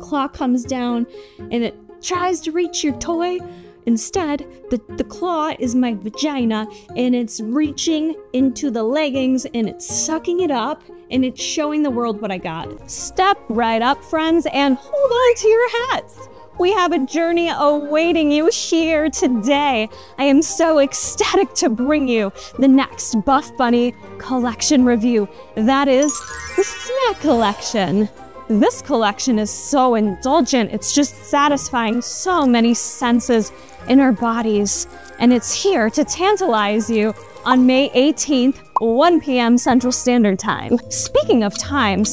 claw comes down and it tries to reach your toy. Instead, the claw is my vagina, and it's reaching into the leggings, and it's sucking it up, and it's showing the world what I got. Step right up, friends, and hold on to your hats. We have a journey awaiting you here today. I am so ecstatic to bring you the next Buffbunny Collection review. That is the Snack Collection. This collection is so indulgent. It's just satisfying so many senses in our bodies. And it's here to tantalize you on May 18th, 1 p.m. Central Standard Time. Speaking of time,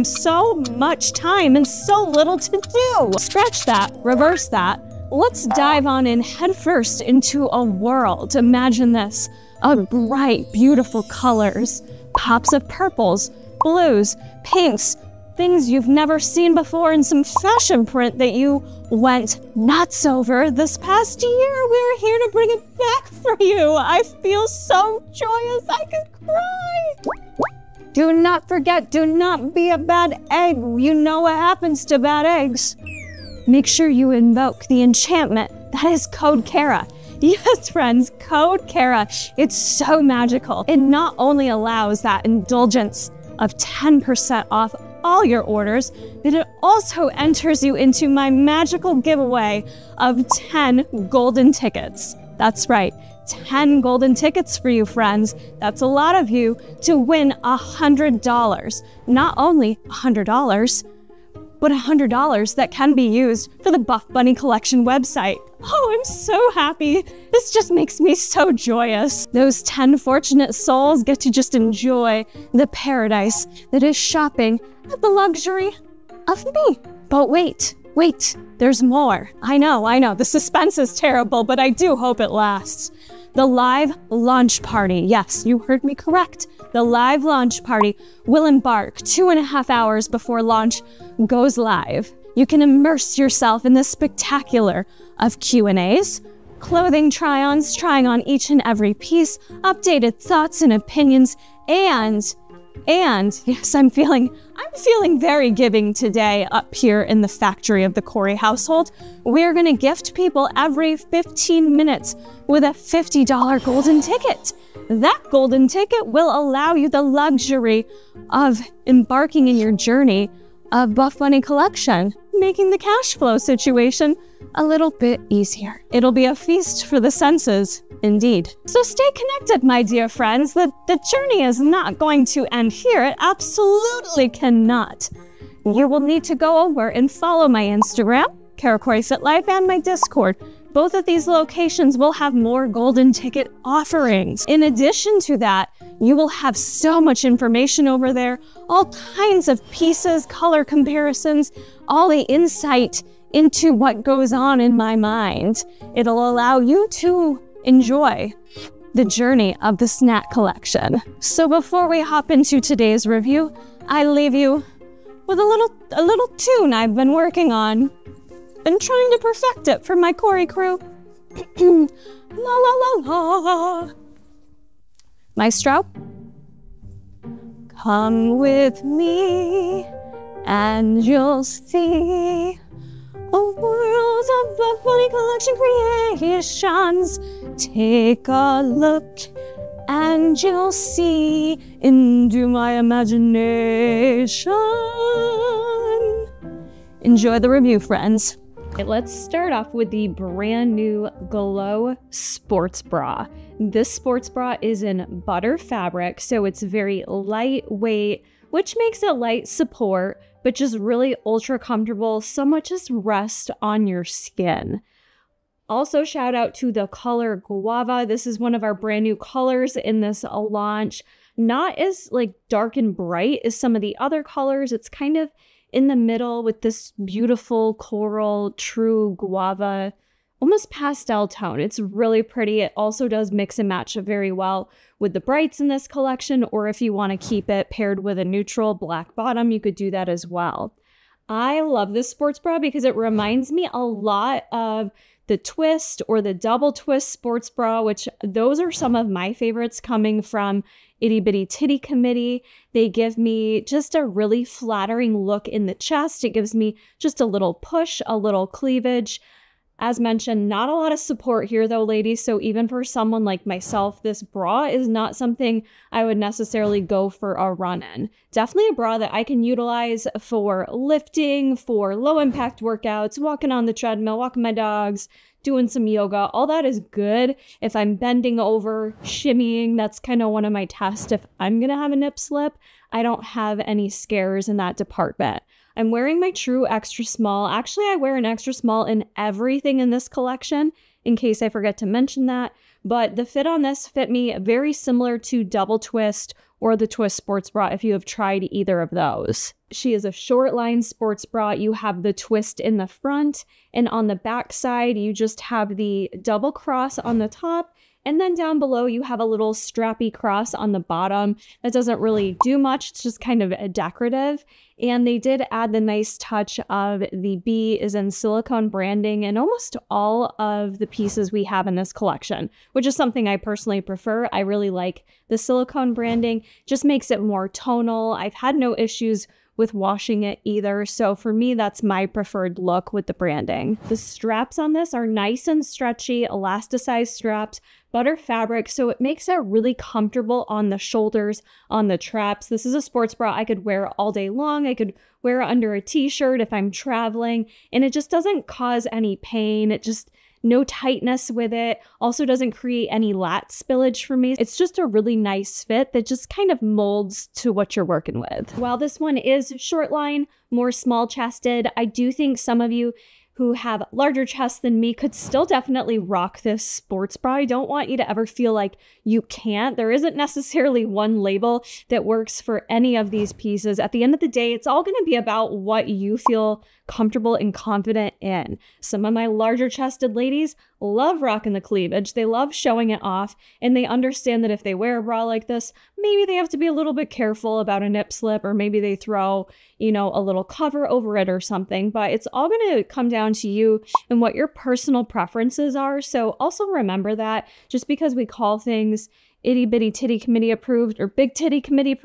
so much time and so little to do. Scratch that, reverse that. Let's dive on in headfirst into a world. Imagine this, of bright, beautiful colors, pops of purples, blues, pinks, things you've never seen before, and some fashion print that you went nuts over this past year. We're here to bring it back for you. I feel so joyous, I could cry. Do not forget, do not be a bad egg. You know what happens to bad eggs. Make sure you invoke the enchantment. That is Code Kara. Yes, friends, Code Kara. It's so magical. It not only allows that indulgence of 10% off all your orders, but it also enters you into my magical giveaway of 10 golden tickets. That's right, 10 golden tickets for you, friends. That's a lot of you to win $100. Not only $100, but $100 that can be used for the Buffbunny Collection website. Oh, I'm so happy. This just makes me so joyous. Those 10 fortunate souls get to just enjoy the paradise that is shopping at the luxury of me. But wait, there's more. I know, the suspense is terrible, but I do hope it lasts. The live launch party, yes, you heard me correct. The live launch party will embark 2.5 hours before launch goes live. You can immerse yourself in the spectacular of Q&As, clothing try-ons, trying on each and every piece, updated thoughts and opinions, and yes, I'm feeling very giving today up here in the factory of the Corey household. We're gonna gift people every 15 minutes with a $50 golden ticket. That golden ticket will allow you the luxury of embarking in your journey of Buffbunny Collection, making the cash flow situation a little bit easier. It'll be a feast for the senses, indeed. So stay connected, my dear friends. The journey is not going to end here. It absolutely cannot. You will need to go over and follow my Instagram, KaraCoreyFitLife, and my Discord. Both of these locations will have more golden ticket offerings. In addition to that, you will have so much information over there, all kinds of pieces, color comparisons, all the insight into what goes on in my mind. It'll allow you to enjoy the journey of the Snack Collection. So before we hop into today's review, I leave you with a little tune I've been working on. Been trying to perfect it for my Corey crew. La la la la. Maestro, come with me and you'll see a world of Buffbunny Collection creations. Take a look and you'll see into my imagination. Enjoy the review, friends. Let's start off with the brand new Glow sports bra. This sports bra is in butter fabric, so it's very lightweight, which makes it light support, but just really ultra comfortable, somewhat just rest on your skin. Also, shout out to the color Guava. This is one of our brand new colors in this launch. Not as like dark and bright as some of the other colors. It's kind of in the middle with this beautiful coral, true guava, almost pastel tone. It's really pretty. It also does mix and match very well with the brights in this collection, or if you want to keep it paired with a neutral black bottom, you could do that as well. I love this sports bra because it reminds me a lot of the twist or the double twist sports bra, which those are some of my favorites coming from Itty Bitty Titty Committee. They give me just a really flattering look in the chest. It gives me just a little push, a little cleavage. As mentioned, not a lot of support here though, ladies. So even for someone like myself, this bra is not something I would necessarily go for a run in. Definitely a bra that I can utilize for lifting, for low impact workouts, walking on the treadmill, walking my dogs, doing some yoga. All that is good. If I'm bending over, shimmying, that's kind of one of my tests. If I'm going to have a nip slip, I don't have any scares in that department. I'm wearing my true extra small. Actually, I wear an extra small in everything in this collection, in case I forget to mention that. But the fit on this fit me very similar to Double Twist or the Twist Sports Bra if you have tried either of those. She is a short line sports bra. You have the twist in the front, and on the back side, you just have the double cross on the top. And then down below, you have a little strappy cross on the bottom. That doesn't really do much. It's just kind of a decorative. And they did add the nice touch of the B is in silicone branding in almost all of the pieces we have in this collection, which is something I personally prefer. I really like the silicone branding. Just makes it more tonal. I've had no issues with washing it either. So for me, that's my preferred look with the branding. The straps on this are nice and stretchy, elasticized straps, butter fabric, so it makes it really comfortable on the shoulders, on the traps. This is a sports bra I could wear all day long. I could wear it under a t-shirt if I'm traveling, and it just doesn't cause any pain. It just no tightness with it. Also doesn't create any lat spillage for me. It's just a really nice fit that just kind of molds to what you're working with. While this one is short line, more small chested, I do think some of you who have larger chests than me could still definitely rock this sports bra. I don't want you to ever feel like you can't. There isn't necessarily one label that works for any of these pieces. At the end of the day, it's all going to be about what you feel comfortable and confident in. Some of my larger chested ladies love rocking the cleavage. They love showing it off, and they understand that if they wear a bra like this, maybe they have to be a little bit careful about a nip slip, or maybe they throw, you know, a little cover over it or something. But it's all going to come down to you and what your personal preferences are. So also remember that just because we call things Itty Bitty Titty Committee approved or Big Titty Committee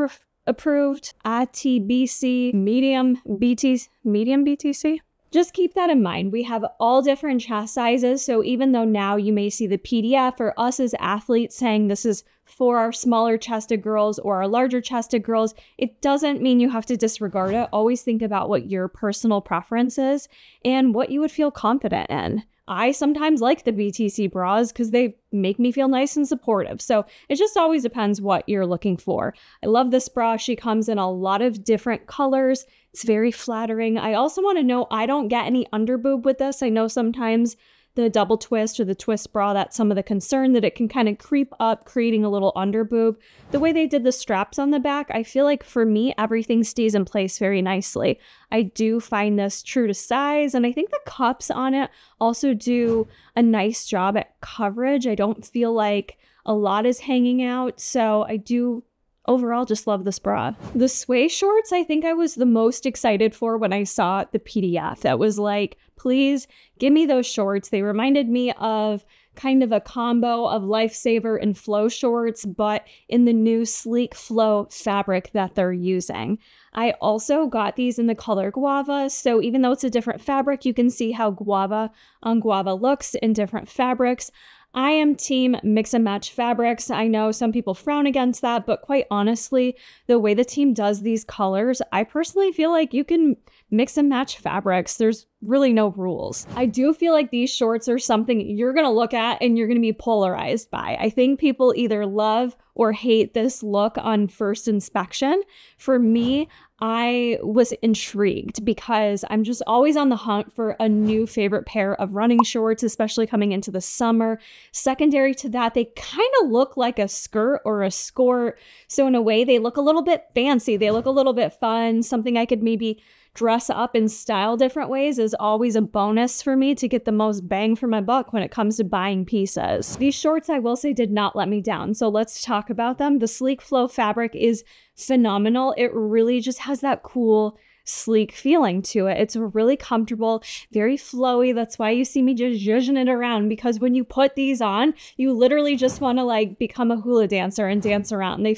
approved, ITBC, medium BTC. Just keep that in mind. We have all different chest sizes, so even though now you may see the PDF or us as athletes saying this is for our smaller chested girls or our larger chested girls, it doesn't mean you have to disregard it. Always think about what your personal preference is and what you would feel confident in. I sometimes like the BTC bras because they make me feel nice and supportive. So it just always depends what you're looking for. I love this bra. She comes in a lot of different colors. It's very flattering. I also want to know I don't get any underboob with this. I know sometimes the double twist or the twist bra, that's some of the concern that it can kind of creep up, creating a little underboob. The way they did the straps on the back, I feel like for me, everything stays in place very nicely. I do find this true to size, and I think the cups on it also do a nice job at coverage. I don't feel like a lot is hanging out, so I do overall just love this bra. The sway shorts, I think I was the most excited for when I saw the PDF. That was like, please give me those shorts. They reminded me of kind of a combo of Lifesaver and Flow shorts, but in the new sleek Flow fabric that they're using. I also got these in the color guava, so even though it's a different fabric, you can see how guava on guava looks in different fabrics. I am team mix and match fabrics. I know some people frown against that, but quite honestly, the way the team does these colors, I personally feel like you can mix and match fabrics. There's really no rules. I do feel like these shorts are something you're going to look at and you're going to be polarized by. I think people either love or hate this look on first inspection. For me, I was intrigued because I'm just always on the hunt for a new favorite pair of running shorts, especially coming into the summer. Secondary to that, they kind of look like a skirt or a skort. So in a way, they look a little bit fancy. They look a little bit fun, something I could maybe dress up and style different ways is always a bonus for me to get the most bang for my buck when it comes to buying pieces. These shorts, I will say, did not let me down. So let's talk about them. The sleek Flow fabric is phenomenal. It really just has that cool sleek feeling to it. It's really comfortable, very flowy. That's why you see me just zhuzhing it around, because when you put these on, you literally just want to like become a hula dancer and dance around. They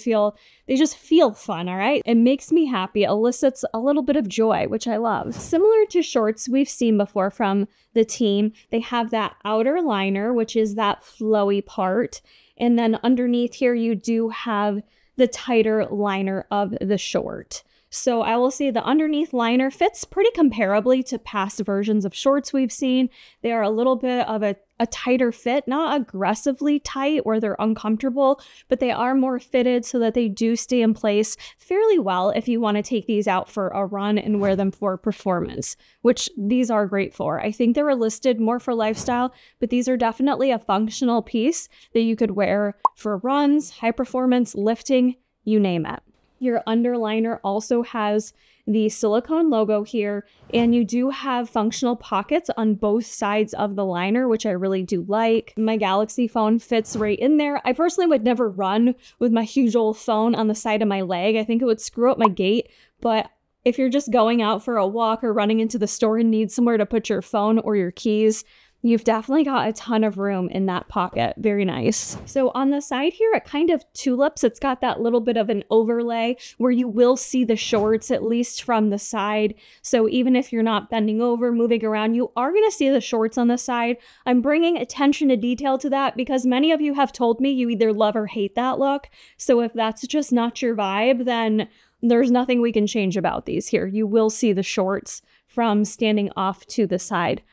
just feel fun, all right? It makes me happy, elicits a little bit of joy, which I love. Similar to shorts we've seen before from the team, they have that outer liner, which is that flowy part. And then underneath here, you do have the tighter liner of the short. So I will say the underneath liner fits pretty comparably to past versions of shorts we've seen. They are a little bit of a tighter fit, not aggressively tight where they're uncomfortable, but they are more fitted so that they do stay in place fairly well if you want to take these out for a run and wear them for performance, which these are great for. I think they were listed more for lifestyle, but these are definitely a functional piece that you could wear for runs, high performance, lifting, you name it. Your underliner also has the silicone logo here, and you do have functional pockets on both sides of the liner, which I really do like. My Galaxy phone fits right in there. I personally would never run with my huge old phone on the side of my leg. I think it would screw up my gait, but if you're just going out for a walk or running into the store and need somewhere to put your phone or your keys, you've definitely got a ton of room in that pocket. Very nice. So on the side here, it kind of tulips. It's got that little bit of an overlay where you will see the shorts, at least from the side. So even if you're not bending over, moving around, you are going to see the shorts on the side. I'm bringing attention to detail to that because many of you have told me you either love or hate that look. So if that's just not your vibe, then there's nothing we can change about these here. You will see the shorts from standing off to the side.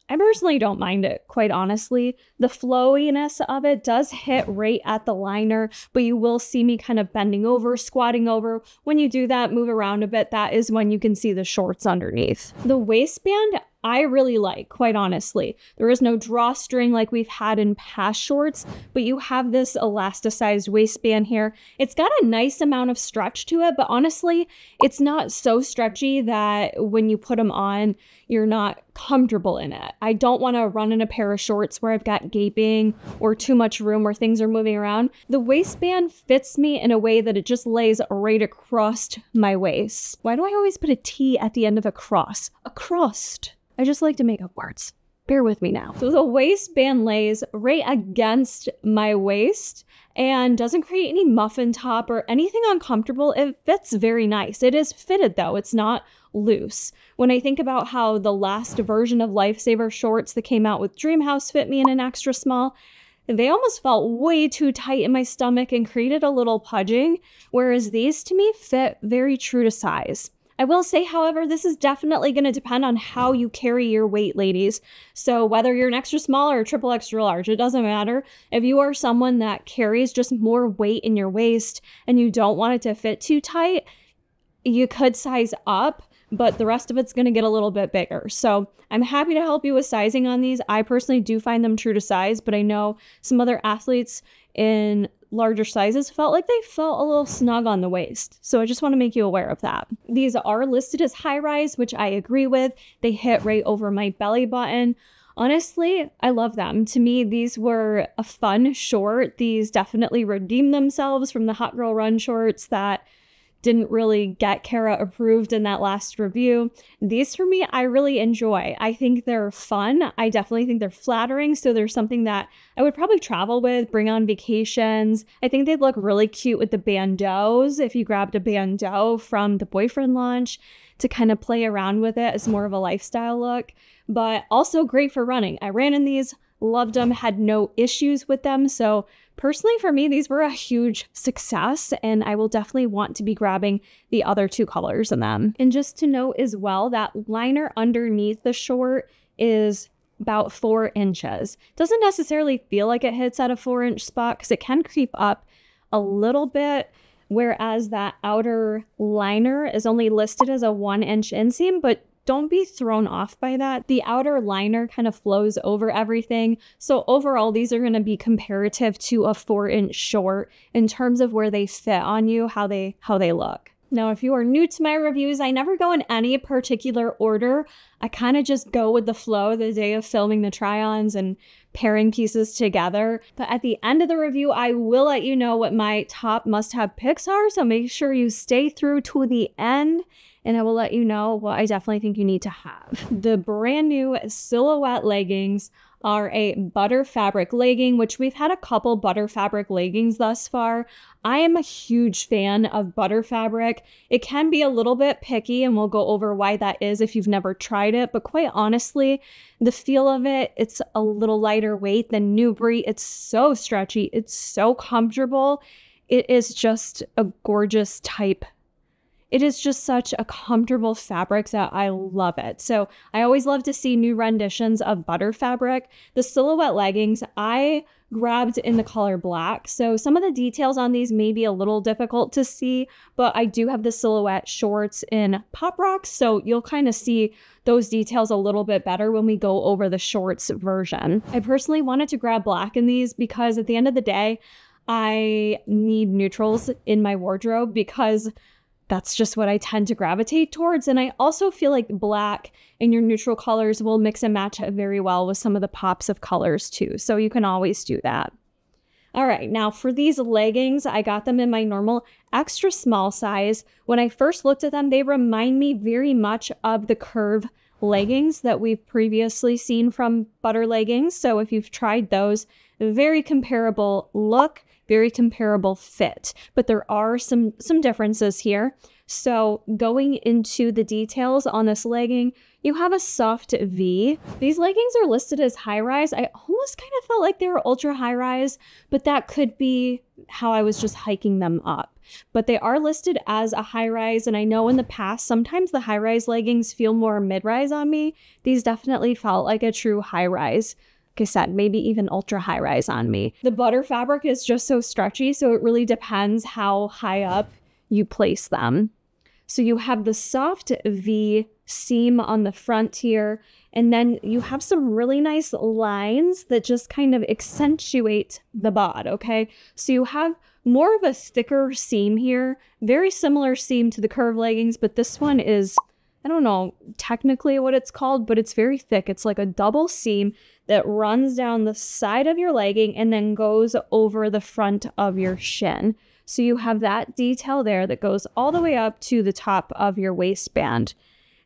I personally don't mind it, quite honestly. The flowiness of it does hit right at the liner, but you will see me kind of bending over, squatting over. When you do that, move around a bit, that is when you can see the shorts underneath. The waistband, I really like, quite honestly. There is no drawstring like we've had in past shorts, but you have this elasticized waistband here. It's got a nice amount of stretch to it, but honestly, it's not so stretchy that when you put them on, you're not comfortable in it. I don't want to run in a pair of shorts where I've got gaping or too much room where things are moving around. The waistband fits me in a way that it just lays right across my waist. Why do I always put a T at the end of across? Across. I just like to make up words. Bear with me now. So the waistband lays right against my waist and doesn't create any muffin top or anything uncomfortable. It fits very nice. It is fitted though. It's not loose. When I think about how the last version of Lifesaver shorts that came out with Dreamhouse fit me in an extra small, they almost felt way too tight in my stomach and created a little pudging, whereas these to me fit very true to size. I will say, however, this is definitely going to depend on how you carry your weight, ladies. So whether you're an extra small or a triple extra large, it doesn't matter. If you are someone that carries just more weight in your waist and you don't want it to fit too tight, you could size up, but the rest of it's going to get a little bit bigger. So I'm happy to help you with sizing on these. I personally do find them true to size, but I know some other athletes in larger sizes felt like they felt a little snug on the waist. So I just want to make you aware of that. These are listed as high rise, which I agree with. They hit right over my belly button. Honestly, I love them. To me, these were a fun short. These definitely redeemed themselves from the Hot Girl Run shorts that didn't really get Kara approved in that last review. These for me, I really enjoy. I think they're fun. I definitely think they're flattering. So there's something that I would probably travel with, bring on vacations. I think they'd look really cute with the bandeaus. If you grabbed a bandeau from the boyfriend launch to kind of play around with it as more of a lifestyle look, but also great for running. I ran in these, loved them, had no issues with them. So personally, for me, these were a huge success, and I will definitely want to be grabbing the other two colors in them. And just to note as well, that liner underneath the short is about 4 inches. Doesn't necessarily feel like it hits at a 4-inch spot because it can creep up a little bit, whereas that outer liner is only listed as a 1-inch inseam, but don't be thrown off by that. The outer liner kind of flows over everything. So overall, these are going to be comparative to a 4-inch short in terms of where they fit on you, how they look. Now, if you are new to my reviews, I never go in any particular order. I kind of just go with the flow the day of filming the try-ons and pairing pieces together. But at the end of the review, I will let you know what my top must-have picks are. So make sure you stay through to the end. and I will let you know what I definitely think you need to have. The brand new silhouette leggings are a butter fabric legging, which we've had a couple butter fabric leggings thus far. I am a huge fan of butter fabric. It can be a little bit picky, and we'll go over why that is if you've never tried it. But quite honestly, the feel of it, it's a little lighter weight than Nubre. It's so stretchy. It's so comfortable. It is just a gorgeous type. It is just such a comfortable fabric that I love it. So I always love to see new renditions of butter fabric. The silhouette leggings, I grabbed in the color black. So some of the details on these may be a little difficult to see, but I do have the silhouette shorts in Pop Rocks. So you'll kind of see those details a little bit better when we go over the shorts version. I personally wanted to grab black in these because at the end of the day, I need neutrals in my wardrobe because that's just what I tend to gravitate towards. And I also feel like black and your neutral colors will mix and match very well with some of the pops of colors too. So you can always do that. All right, now for these leggings, I got them in my normal extra small size. When I first looked at them, they remind me very much of the Curve leggings that we've previously seen from Butter Leggings. So if you've tried those, very comparable look, very comparable fit, but there are some differences here. So going into the details on this legging, you have a soft V. These leggings are listed as high rise. I almost kind of felt like they were ultra high rise, but that could be how I was just hiking them up. But they are listed as a high rise, and I know in the past, sometimes the high rise leggings feel more mid rise on me. These definitely felt like a true high rise. Like I said, maybe even ultra high rise on me. The butter fabric is just so stretchy, so it really depends how high up you place them. So you have the soft V seam on the front here, and then you have some really nice lines that just kind of accentuate the bod, okay? So you have more of a thicker seam here, very similar seam to the Curve leggings, but this one is, I don't know technically what it's called, but it's very thick. It's like a double seam that runs down the side of your legging and then goes over the front of your shin. So you have that detail there that goes all the way up to the top of your waistband.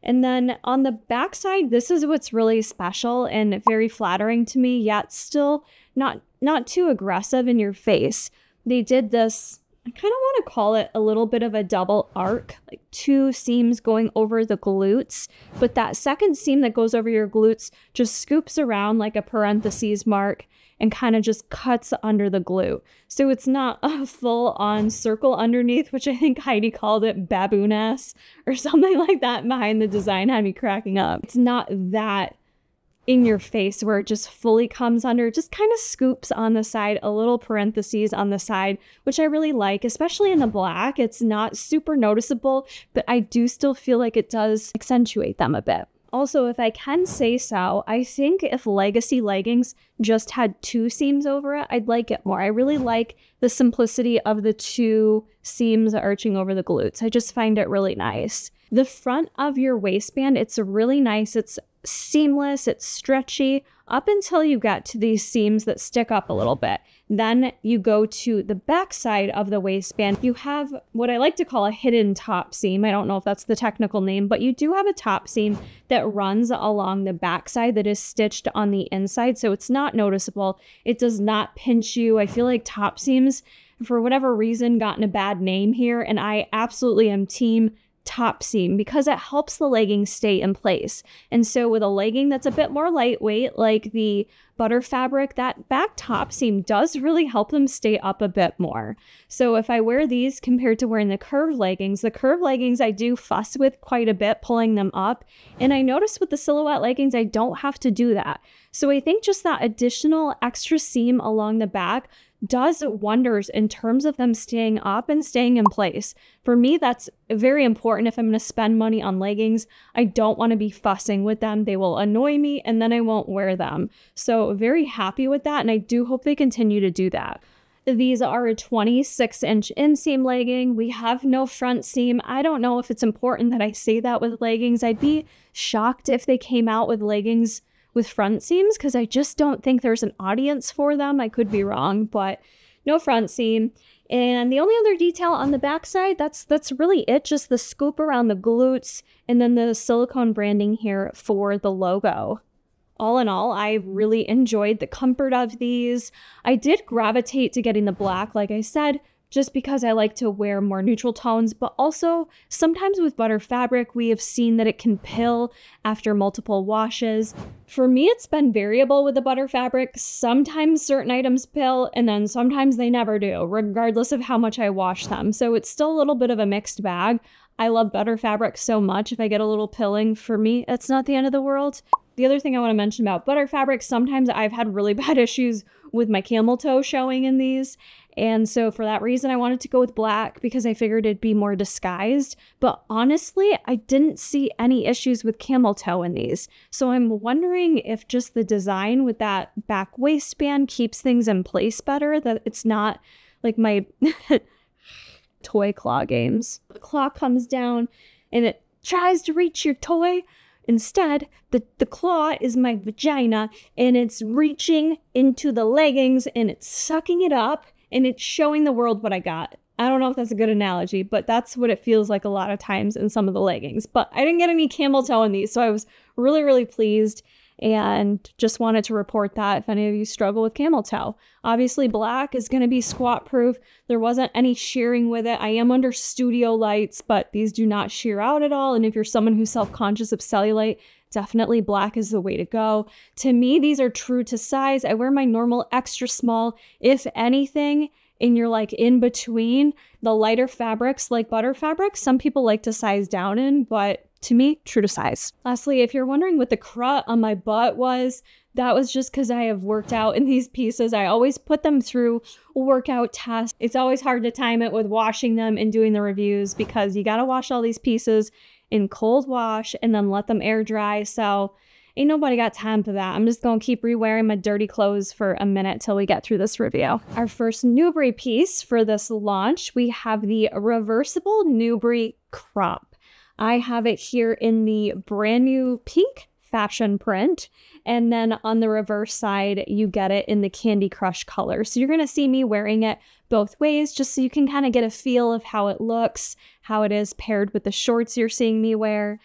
And then on the back side, this is what's really special and very flattering to me, yet still not too aggressive in your face. They did this, I kind of want to call it a little bit of a double arc, like two seams going over the glutes, but that second seam that goes over your glutes just scoops around like a parentheses mark and kind of just cuts under the glute. So it's not a full-on circle underneath, which I think Heidi called it baboon-ass or something like that behind the design, had me cracking up. It's not that in your face where it just fully comes under. It just kind of scoops on the side, a little parentheses on the side, which I really like, especially in the black. It's not super noticeable, but I do still feel like it does accentuate them a bit. Also, if I can say so, I think if Legacy leggings just had two seams over it, I'd like it more. I really like the simplicity of the two seams arching over the glutes. I just find it really nice. The front of your waistband, it's really nice. It's seamless, it's stretchy up until you get to these seams that stick up a little bit. Then you go to the back side of the waistband. You have what I like to call a hidden top seam. I don't know if that's the technical name, but you do have a top seam that runs along the back side that is stitched on the inside, so it's not noticeable. It does not pinch you. I feel like top seams, for whatever reason, gotten a bad name here, and I absolutely am team top seam because it helps the legging stay in place. And so with a legging that's a bit more lightweight, like the butter fabric, that back top seam does really help them stay up a bit more. So if I wear these compared to wearing the Curve leggings I do fuss with quite a bit, pulling them up. And I notice with the silhouette leggings, I don't have to do that. So I think just that additional extra seam along the back does wonders in terms of them staying up and staying in place. For me, that's very important if I'm going to spend money on leggings. I don't want to be fussing with them. They will annoy me and then I won't wear them. So very happy with that, and I do hope they continue to do that. These are a 26-inch inseam legging. We have no front seam. I don't know if it's important that I say that with leggings. I'd be shocked if they came out with leggings with front seams because I just don't think there's an audience for them. I could be wrong, but no front seam. And the only other detail on the backside, that's really it. Just the scoop around the glutes and then the silicone branding here for the logo. All in all, I really enjoyed the comfort of these. I did gravitate to getting the black, like I said, just because I like to wear more neutral tones, but also sometimes with butter fabric, we have seen that it can pill after multiple washes. For me, it's been variable with the butter fabric. Sometimes certain items pill, and then sometimes they never do, regardless of how much I wash them. So it's still a little bit of a mixed bag. I love butter fabric so much. If I get a little pilling, for me, it's not the end of the world. The other thing I want to mention about butter fabric, sometimes I've had really bad issues with my camel toe showing in these. And so for that reason, I wanted to go with black because I figured it'd be more disguised. But honestly, I didn't see any issues with camel toe in these. So I'm wondering if just the design with that back waistband keeps things in place better, that it's not like my toy claw games. The claw comes down and it tries to reach your toy. Instead, the claw is my vagina and it's reaching into the leggings and it's sucking it up and it's showing the world what I got. I don't know if that's a good analogy, but that's what it feels like a lot of times in some of the leggings. But I didn't get any camel toe in these, so I was really, really pleased and just wanted to report that if any of you struggle with camel toe. Obviously, black is going to be squat proof. There wasn't any shearing with it. I am under studio lights, but these do not shear out at all. And if you're someone who's self-conscious of cellulite, definitely black is the way to go. To me, these are true to size. I wear my normal extra small. If anything, and you're like in between the lighter fabrics like butter fabric, some people like to size down in, but to me, true to size. Lastly, if you're wondering what the crut on my butt was, that was just because I have worked out in these pieces. I always put them through workout tests. It's always hard to time it with washing them and doing the reviews because you gotta wash all these pieces in cold wash and then let them air dry. So ain't nobody got time for that. I'm just gonna keep re-wearing my dirty clothes for a minute till we get through this review. Our first Nubre piece for this launch, we have the Reversible Nubre Crop. I have it here in the brand new pink fashion print. And then on the reverse side, you get it in the Candy Crush color. So you're going to see me wearing it both ways, just so you can kind of get a feel of how it looks, how it is paired with the shorts you're seeing me wear.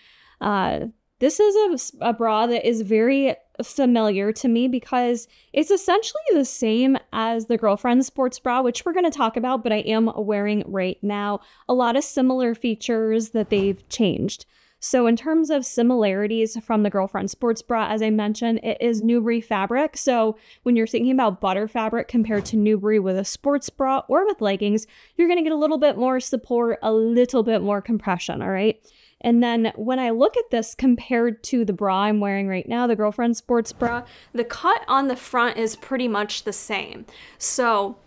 This is a bra that is very familiar to me because it's essentially the same as the Girlfriend sports bra, which we're going to talk about, but I am wearing right now. A lot of similar features that they've changed. So in terms of similarities from the Girlfriend sports bra, as I mentioned, it is Nubre fabric. So when you're thinking about butter fabric compared to Nubre with a sports bra or with leggings, you're going to get a little bit more support, a little bit more compression, all right? And then when I look at this compared to the bra I'm wearing right now, the Girlfriend sports bra, the cut on the front is pretty much the same. So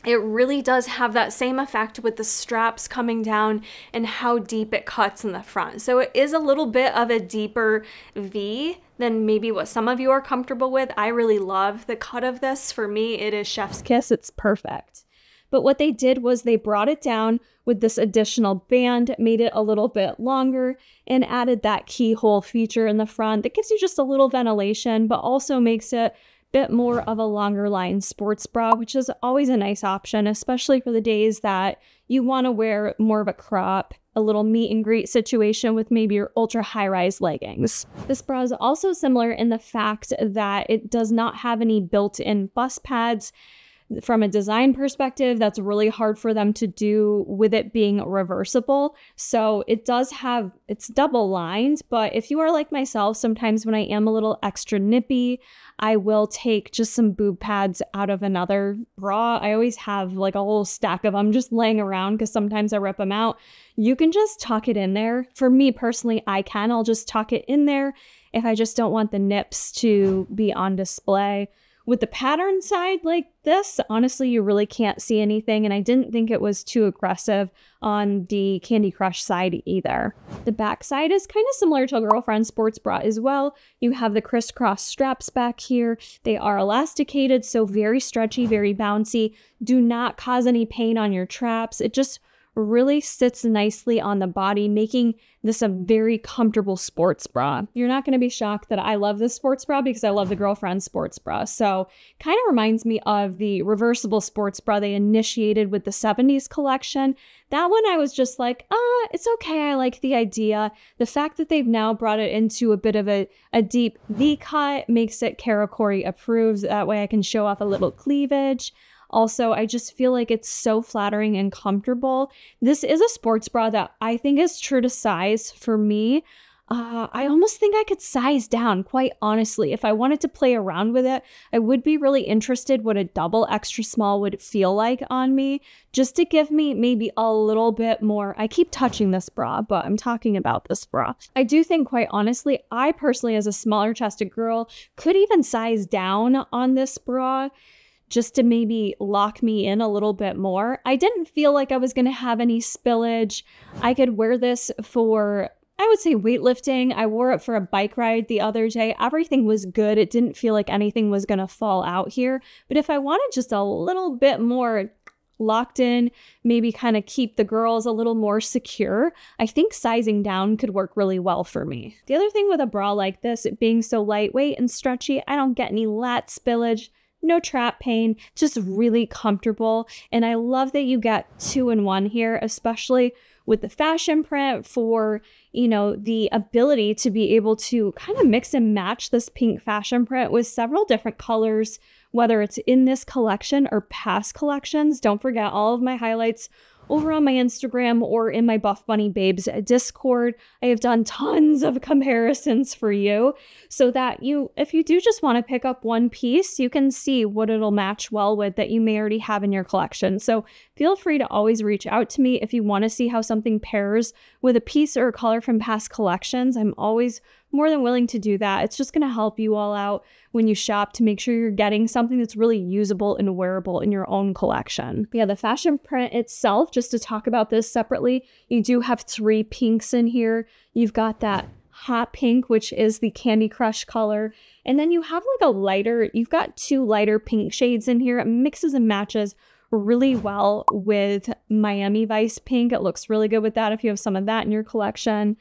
it really does have that same effect with the straps coming down and how deep it cuts in the front. So it is a little bit of a deeper V than maybe what some of you are comfortable with. I really love the cut of this. For me, it is chef's kiss. It's perfect. But what they did was they brought it down with this additional band, made it a little bit longer, and added that keyhole feature in the front that gives you just a little ventilation, but also makes it a bit more of a longer line sports bra, which is always a nice option, especially for the days that you want to wear more of a crop, a little meet and greet situation with maybe your ultra high-rise leggings. This bra is also similar in the fact that it does not have any built-in bust pads. From a design perspective, that's really hard for them to do with it being reversible. So it does have, it's double lined, but if you are like myself, sometimes when I am a little extra nippy, I will take just some boob pads out of another bra. I always have like a whole stack of them just laying around because sometimes I rip them out. You can just tuck it in there. For me personally, I'll just tuck it in there if I just don't want the nips to be on display. With the pattern side like this, honestly, you really can't see anything, and I didn't think it was too aggressive on the Candy Crush side either. The back side is kind of similar to a Girlfriend sports bra as well. You have the crisscross straps back here. They are elasticated, so very stretchy, very bouncy. Do not cause any pain on your traps. It just really sits nicely on the body, making this a very comfortable sports bra. You're not going to be shocked that I love this sports bra because I love the Girlfriend sports bra. So kind of reminds me of the reversible sports bra they initiated with the 70s collection. That one I was just like, it's okay. I like the idea. The fact that they've now brought it into a bit of a deep V cut makes it Karakuri approved. That way I can show off a little cleavage. Also, I just feel like it's so flattering and comfortable. This is a sports bra that I think is true to size for me. I almost think I could size down, quite honestly. If I wanted to play around with it, I would be really interested what a double extra small would feel like on me, just to give me maybe a little bit more. I keep touching this bra, but I'm talking about this bra. I do think, quite honestly, I personally, as a smaller chested girl, could even size down on this bra, just to maybe lock me in a little bit more. I didn't feel like I was going to have any spillage. I could wear this for, I would say, weightlifting. I wore it for a bike ride the other day. Everything was good. It didn't feel like anything was going to fall out here. But if I wanted just a little bit more locked in, maybe kind of keep the girls a little more secure, I think sizing down could work really well for me. The other thing with a bra like this, it being so lightweight and stretchy, I don't get any lat spillage. No trap pain, just really comfortable. And I love that you get 2-in-1 here, especially with the fashion print for, you know, the ability to be able to kind of mix and match this pink fashion print with several different colors, whether it's in this collection or past collections. Don't forget all of my highlights over on my Instagram or in my Buffbunny Babes Discord. I have done tons of comparisons for you so that you, if you do just want to pick up one piece, you can see what it'll match well with that you may already have in your collection. So feel free to always reach out to me if you want to see how something pairs with a piece or a color from past collections. I'm always more than willing to do that. It's just going to help you all out when you shop to make sure you're getting something that's really usable and wearable in your own collection. But yeah, the fashion print itself, just to talk about this separately, you do have 3 pinks in here. You've got that hot pink, which is the Candy Crush color. And then you have like a lighter, you've got 2 lighter pink shades in here. It mixes and matches really well with Miami Vice pink. It looks really good with that if you have some of that in your collection.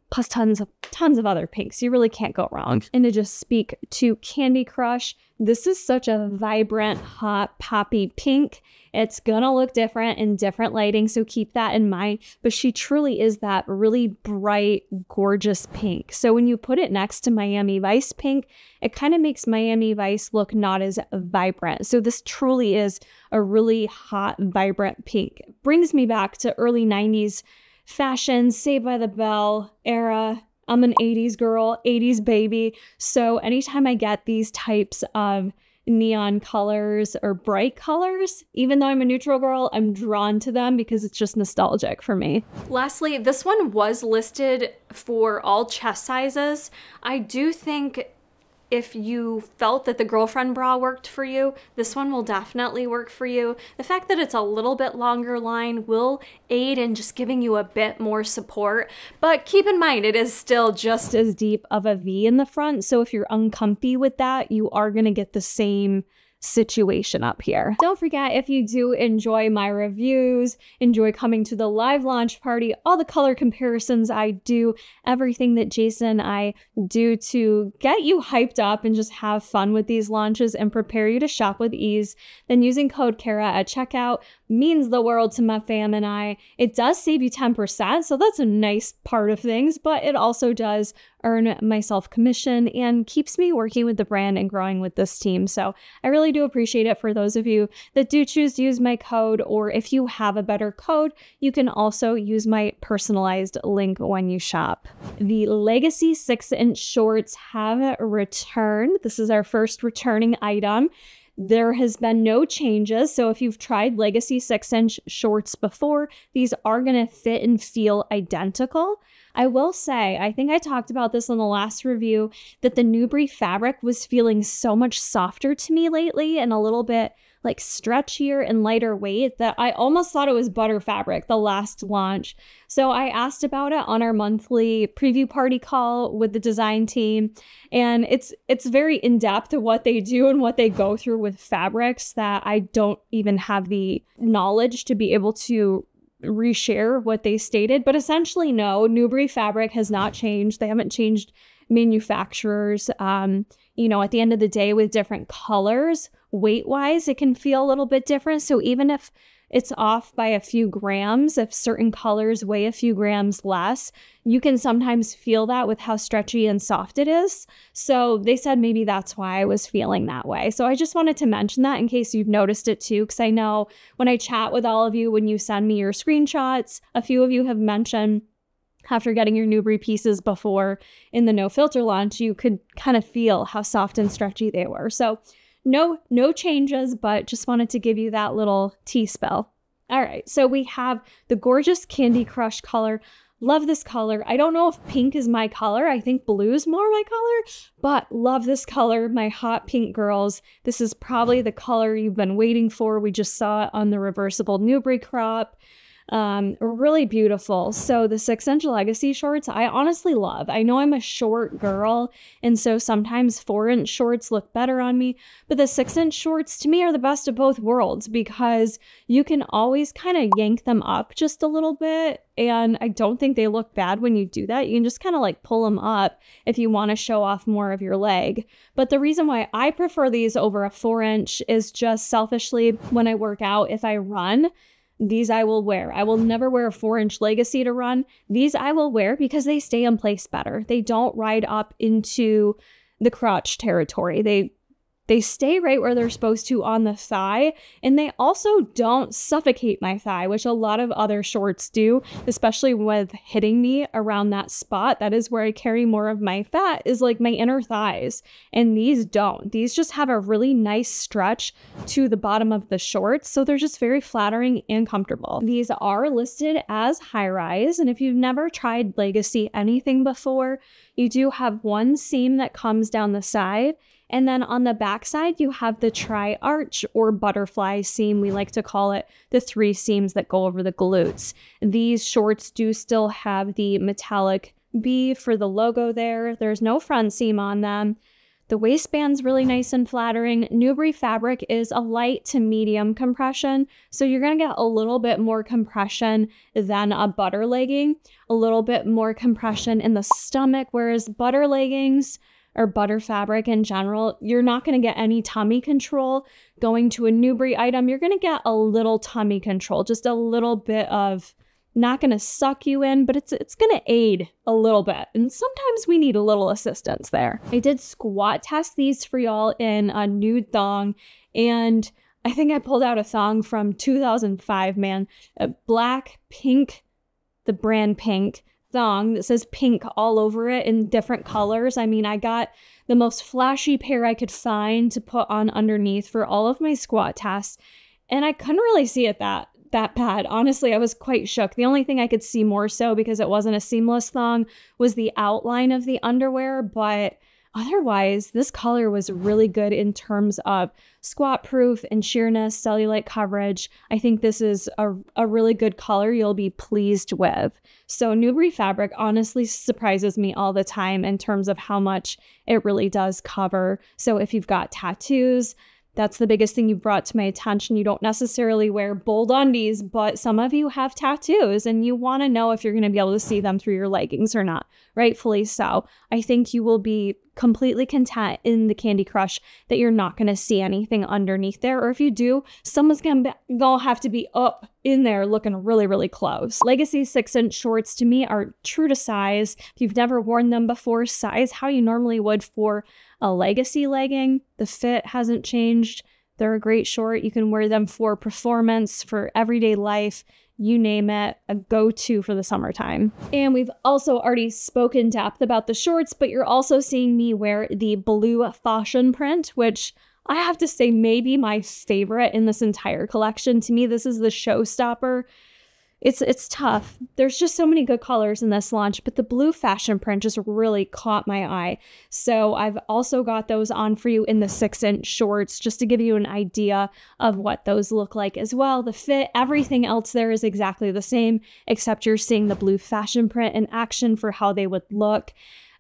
Plus tons of other pinks. You really can't go wrong. And to just speak to Candy Crush, this is such a vibrant, hot, poppy pink. It's gonna look different in different lighting, so keep that in mind. But she truly is that really bright, gorgeous pink. So when you put it next to Miami Vice pink, it kind of makes Miami Vice look not as vibrant. So this truly is a really hot, vibrant pink. It brings me back to early 90s fashion, Saved by the Bell era. I'm an 80s girl, 80s baby. So anytime I get these types of neon colors or bright colors, even though I'm a neutral girl, I'm drawn to them because it's just nostalgic for me. Lastly, this one was listed for all chest sizes. I do think if you felt that the Girlfriend bra worked for you, this one will definitely work for you. The fact that it's a little bit longer line will aid in just giving you a bit more support, but keep in mind it is still just as deep of a V in the front, so if you're uncomfy with that, you are gonna get the same situation up here. Don't forget, if you do enjoy my reviews, enjoy coming to the live launch party, all the color comparisons I do, everything that Jason and I do to get you hyped up and just have fun with these launches and prepare you to shop with ease, then using code Kara at checkout means the world to my fam and I. It does save you 10%, so that's a nice part of things, but it also does earn myself commission and keeps me working with the brand and growing with this team. So I really do appreciate it for those of you that do choose to use my code, or if you have a better code, you can also use my personalized link when you shop. The Legacy 6-inch shorts have returned. This is our first returning item. There has been no changes, so if you've tried Legacy 6-inch shorts before, these are going to fit and feel identical. I will say, I think I talked about this in the last review, that the Nubre fabric was feeling so much softer to me lately and a little bit like stretchier and lighter weight that I almost thought it was butter fabric, the last launch. So I asked about it on our monthly preview party call with the design team, and it's very in-depth to what they do and what they go through with fabrics that I don't even have the knowledge to be able to reshare what they stated, but essentially no, Nubre fabric has not changed. They haven't changed manufacturers. You know, at the end of the day, with different colors, weight-wise, it can feel a little bit different. So even if it's off by a few grams, if certain colors weigh a few grams less, you can sometimes feel that with how stretchy and soft it is. So they said maybe that's why I was feeling that way. So I just wanted to mention that in case you've noticed it too, because I know when I chat with all of you, when you send me your screenshots, a few of you have mentioned after getting your Nubre pieces before in the No Filter launch, you could kind of feel how soft and stretchy they were. So no changes, but just wanted to give you that little tea spill. All right, so we have the gorgeous Candy Crush color. Love this color. I don't know if pink is my color. I think blue is more my color, but love this color. My hot pink girls. This is probably the color you've been waiting for. We just saw it on the reversible Nubre crop. Really beautiful. So the 6-inch Legacy shorts, I honestly love. I know I'm a short girl, and so sometimes 4-inch shorts look better on me, but the 6-inch shorts to me are the best of both worlds because you can always kind of yank them up just a little bit, and I don't think they look bad when you do that. You can just kind of like pull them up if you want to show off more of your leg. But the reason why I prefer these over a 4-inch is just selfishly when I work out, if I run, these I will wear. I will never wear a 4-inch Legacy to run. These I will wear because they stay in place better. They don't ride up into the crotch territory. They stay right where they're supposed to on the thigh, and they also don't suffocate my thigh, which a lot of other shorts do, especially with hitting me around that spot. That is where I carry more of my fat, is like my inner thighs, and these don't. These just have a really nice stretch to the bottom of the shorts, so they're just very flattering and comfortable. These are listed as high-rise, and if you've never tried Legacy anything before, you do have one seam that comes down the side, and then on the back side, you have the tri-arch or butterfly seam, we like to call it, the 3 seams that go over the glutes. These shorts do still have the metallic B for the logo there. There's no front seam on them. The waistband's really nice and flattering. Nubre fabric is a light to medium compression, so you're gonna get a little bit more compression than a butter legging, a little bit more compression in the stomach, whereas butter leggings or butter fabric in general, you're not going to get any tummy control. Going to a Nubre item, you're going to get a little tummy control, just a little bit of, not going to suck you in, but it's going to aid a little bit. And sometimes we need a little assistance there. I did squat test these for y'all in a nude thong, and I think I pulled out a thong from 2005, man. A black, pink, the brand pink thong that says pink all over it in different colors. I mean, I got the most flashy pair I could find to put on underneath for all of my squat tests, and I couldn't really see it that bad. Honestly, I was quite shook. The only thing I could see more so, because it wasn't a seamless thong, was the outline of the underwear, but otherwise, this color was really good in terms of squat proof and sheerness, cellulite coverage. I think this is a really good color you'll be pleased with. So Nubre fabric honestly surprises me all the time in terms of how much it really does cover. So if you've got tattoos, that's the biggest thing you brought to my attention. You don't necessarily wear bold undies, but some of you have tattoos and you want to know if you're going to be able to see them through your leggings or not. Rightfully so. I think you will be completely content in the Candy Crush that you're not going to see anything underneath there. Or if you do, someone's going to have to be up in there looking really, really close. Legacy 6-inch shorts to me are true to size. If you've never worn them before, size how you normally would for a Legacy legging. The fit hasn't changed. They're a great short. You can wear them for performance, for everyday life, you name it, a go-to for the summertime. And we've also already spoken in depth about the shorts, but you're also seeing me wear the blue fashion print, which I have to say may be my favorite in this entire collection. To me, this is the showstopper. It's tough. There's just so many good colors in this launch, but the blue fashion print just really caught my eye. So I've also got those on for you in the 6-inch shorts, just to give you an idea of what those look like as well. The fit, everything else there is exactly the same, except you're seeing the blue fashion print in action for how they would look.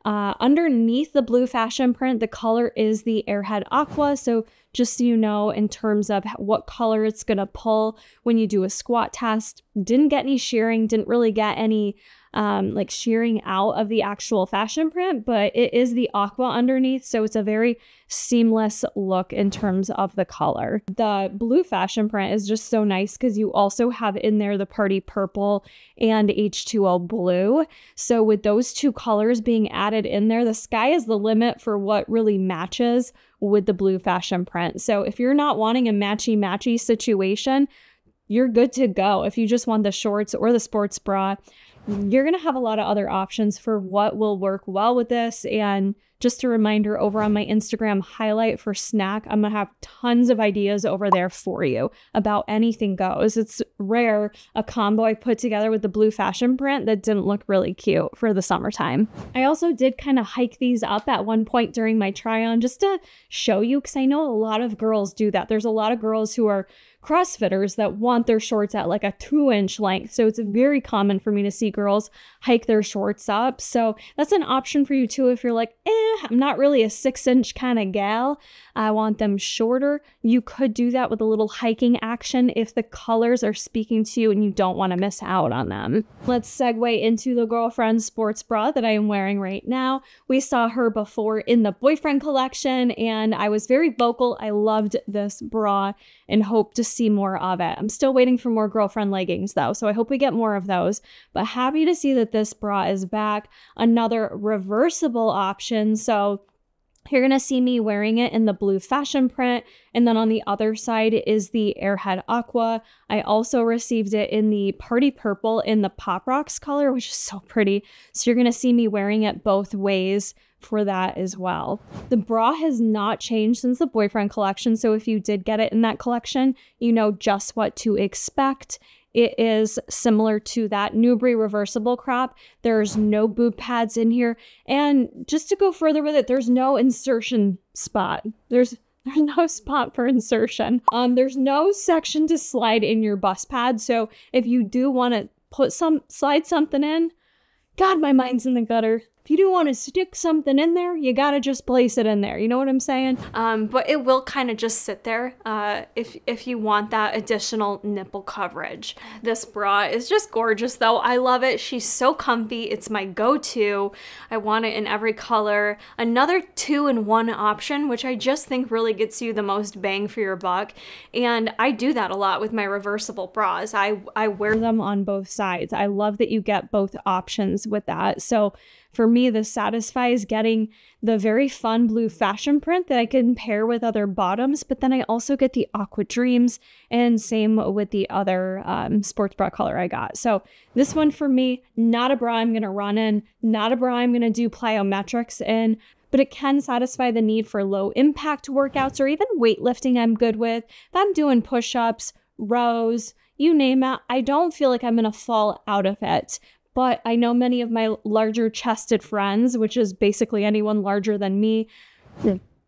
Underneath the blue fashion print, the color is the Airhead Aqua. So just so you know, in terms of what color it's going to pull when you do a squat test, didn't get any shearing, didn't really get any like shearing out of the actual fashion print, but it is the aqua underneath, so it's a very seamless look in terms of the color. The blue fashion print is just so nice because you also have in there the party purple and H2O blue. So with those two colors being added in there, the sky is the limit for what really matches with the blue fashion print. So if you're not wanting a matchy-matchy situation, you're good to go. If you just want the shorts or the sports bra, you're going to have a lot of other options for what will work well with this. And just a reminder, over on my Instagram highlight for snack, I'm going to have tons of ideas over there for you about anything goes. It's rare a combo I put together with the blue fashion print that didn't look really cute for the summertime. I also did kind of hike these up at one point during my try on just to show you, because I know a lot of girls do that. There's a lot of girls who are CrossFitters that want their shorts at like a 2-inch length. So it's very common for me to see girls hike their shorts up. So that's an option for you too. If you're like, I'm not really a 6-inch kind of gal, I want them shorter. You could do that with a little hiking action if the colors are speaking to you and you don't want to miss out on them. Let's segue into the girlfriend sports bra that I am wearing right now. We saw her before in the boyfriend collection and I was very vocal. I loved this bra and hope to see more of it. I'm still waiting for more girlfriend leggings though, so I hope we get more of those, but happy to see that this bra is back. Another reversible option, so you're going to see me wearing it in the blue fashion print, and then on the other side is the Airhead Aqua. I also received it in the party purple in the Pop Rocks color, which is so pretty, so you're going to see me wearing it both ways for that as well. The bra has not changed since the boyfriend collection, so if you did get it in that collection, you know just what to expect. It is similar to that Nubre reversible crop. There's no boob pads in here, and just to go further with it, there's no insertion spot. There's no spot for insertion. There's no section to slide in your bust pad, so if you do want to slide something in, God, my mind's in the gutter. If you do want to stick something in there, you gotta just place it in there. You know what I'm saying? But it will kind of just sit there if you want that additional nipple coverage. This bra is just gorgeous though. I love it. She's so comfy. It's my go-to. I want it in every color. Another 2-in-1 option, which I just think really gets you the most bang for your buck. And I do that a lot with my reversible bras. I wear them on both sides. I love that you get both options with that. So for me, this satisfies getting the very fun blue fashion print that I can pair with other bottoms, but then I also get the Aqua Dreams, and same with the other sports bra color I got. So this one for me, not a bra I'm going to run in, not a bra I'm going to do plyometrics in, but it can satisfy the need for low impact workouts or even weightlifting I'm good with. If I'm doing push-ups, rows, you name it, I don't feel like I'm going to fall out of it. But I know many of my larger chested friends, which is basically anyone larger than me,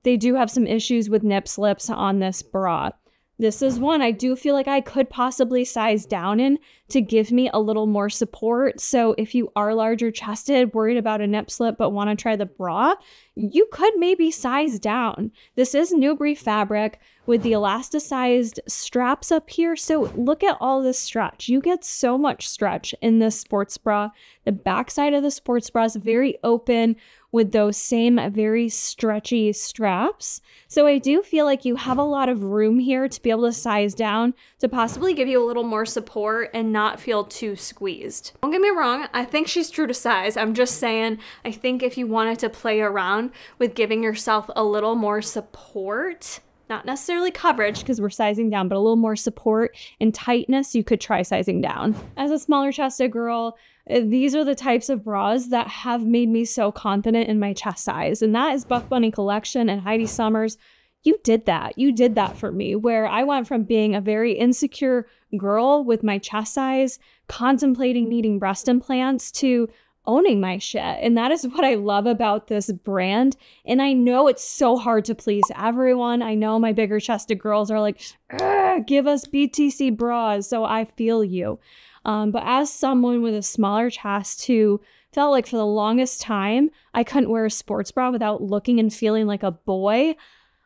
they do have some issues with nip slips on this bra. This is one I do feel like I could possibly size down in to give me a little more support. So if you are larger chested, worried about a nip slip, but want to try the bra, you could maybe size down. This is Nubre fabric with the elasticized straps up here. So look at all this stretch. You get so much stretch in this sports bra. The backside of the sports bra is very open with those same very stretchy straps. So I do feel like you have a lot of room here to be able to size down to possibly give you a little more support and not feel too squeezed. Don't get me wrong, I think she's true to size. I'm just saying, I think if you wanted to play around with giving yourself a little more support, not necessarily coverage because we're sizing down, but a little more support and tightness, you could try sizing down. As a smaller chested girl, these are the types of bras that have made me so confident in my chest size. And that is Buffbunny Collection and Heidi Summers. You did that. You did that for me, where I went from being a very insecure girl with my chest size, contemplating needing breast implants, to owning my shit. And that is what I love about this brand. And I know it's so hard to please everyone. I know my bigger chested girls are like, give us BTC bras. So I feel you. But as someone with a smaller chest who felt like for the longest time, I couldn't wear a sports bra without looking and feeling like a boy.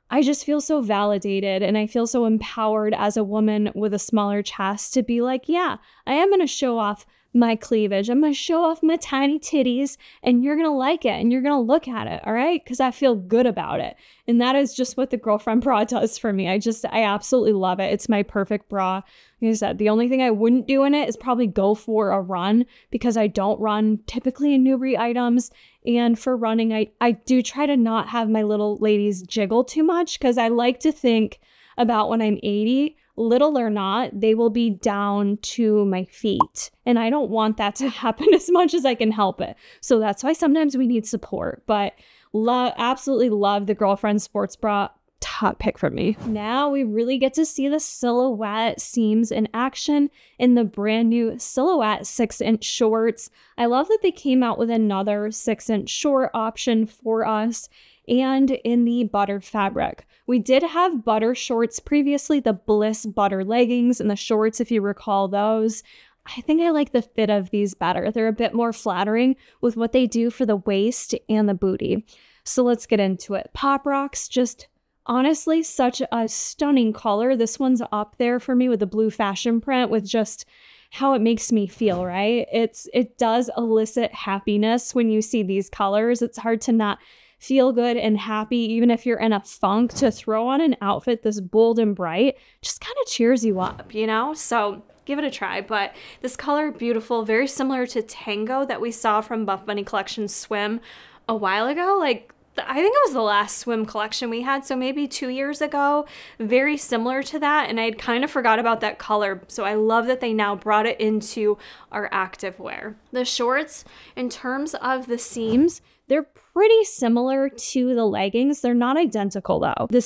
I just feel so validated and I feel so empowered as a woman with a smaller chest to be like, yeah, I am going to show off my cleavage. I'm going to show off my tiny titties and you're going to like it and you're going to look at it. All right. Because I feel good about it. And that is just what the girlfriend bra does for me. I absolutely love it. It's my perfect bra. Like I said, the only thing I wouldn't do in it is probably go for a run because I don't run typically in Nubre items. And for running, I do try to not have my little ladies jiggle too much because I like to think about when I'm 80, little or not, they will be down to my feet. And I don't want that to happen as much as I can help it. So that's why sometimes we need support. But absolutely love the girlfriend sports bra. Top pick for me. Now we really get to see the silhouette seams in action in the brand new silhouette 6-inch shorts. I love that they came out with another 6-inch short option for us and in the butter fabric. We did have butter shorts previously, the Bliss butter leggings and the shorts, if you recall those. I think I like the fit of these better. They're a bit more flattering with what they do for the waist and the booty. So let's get into it. Pop Rocks, just honestly, such a stunning color. This one's up there for me with the blue fashion print with just how it makes me feel, right? It does elicit happiness when you see these colors. It's hard to not feel good and happy, even if you're in a funk. To throw on an outfit this bold and bright just kind of cheers you up, you know? So give it a try. But this color, beautiful, very similar to Tango that we saw from Buffbunny Collection Swim a while ago. Like, I think it was the last swim collection we had, so maybe 2 years ago. Very similar to that, and I'd kind of forgot about that color, so I love that they now brought it into our activewear. The shorts, in terms of the seams, they're pretty similar to the leggings. They're not identical though. The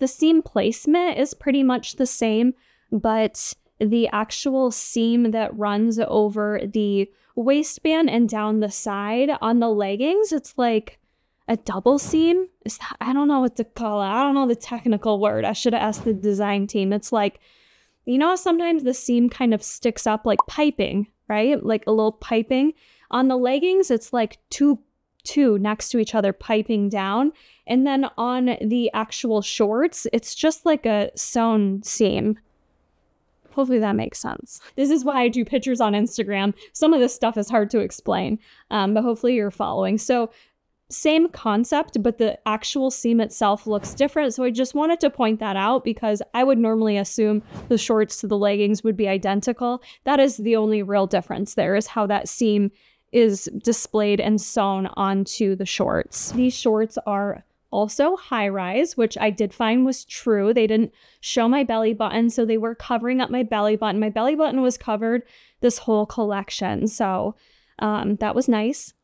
seam placement is pretty much the same, but the actual seam that runs over the waistband and down the side on the leggings, it's like a double seam. I don't know what to call it. I don't know the technical word. I should have asked the design team. It's like, you know, sometimes the seam kind of sticks up like piping, right? Like a little piping. On the leggings, it's like two next to each other piping down. And then on the actual shorts, it's just like a sewn seam. Hopefully that makes sense. This is why I do pictures on Instagram. Some of this stuff is hard to explain, but hopefully you're following. So same concept, but the actual seam itself looks different. So I just wanted to point that out because I would normally assume the shorts to the leggings would be identical. That is the only real difference there, is how that seam is displayed and sewn onto the shorts. These shorts are also high rise, which I did find was true. They didn't show my belly button, so they were covering up my belly button. My belly button was covered this whole collection, so that was nice.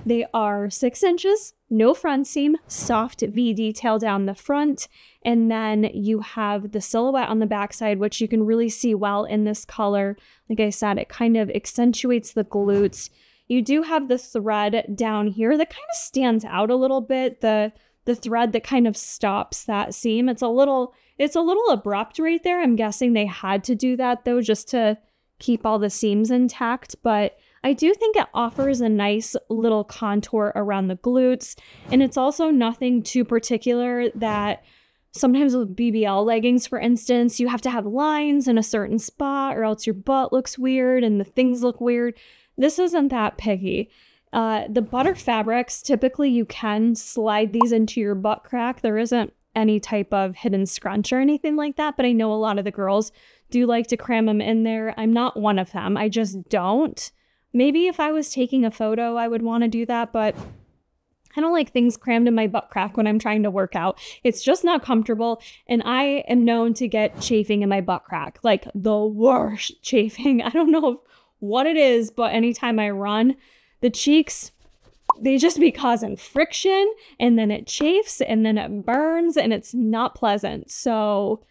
They are 6 inches, no front seam, soft V detail down the front, and then you have the silhouette on the backside, which you can really see well in this color. Like I said, it kind of accentuates the glutes. You do have the thread down here that kind of stands out a little bit. The thread that kind of stops that seam. It's a little abrupt right there. I'm guessing they had to do that though, just to keep all the seams intact, but I do think it offers a nice little contour around the glutes, and it's also nothing too particular that sometimes with BBL leggings, for instance, you have to have lines in a certain spot or else your butt looks weird and the things look weird. This isn't that picky. The butter fabrics, typically you can slide these into your butt crack. There isn't any type of hidden scrunch or anything like that, but I know a lot of the girls do like to cram them in there. I'm not one of them. I just don't. Maybe if I was taking a photo, I would want to do that, but I don't like things crammed in my butt crack when I'm trying to work out. It's just not comfortable, and I am known to get chafing in my butt crack, like the worst chafing. I don't know what it is, but anytime I run, the cheeks, they just be causing friction, and then it chafes, and then it burns, and it's not pleasant. So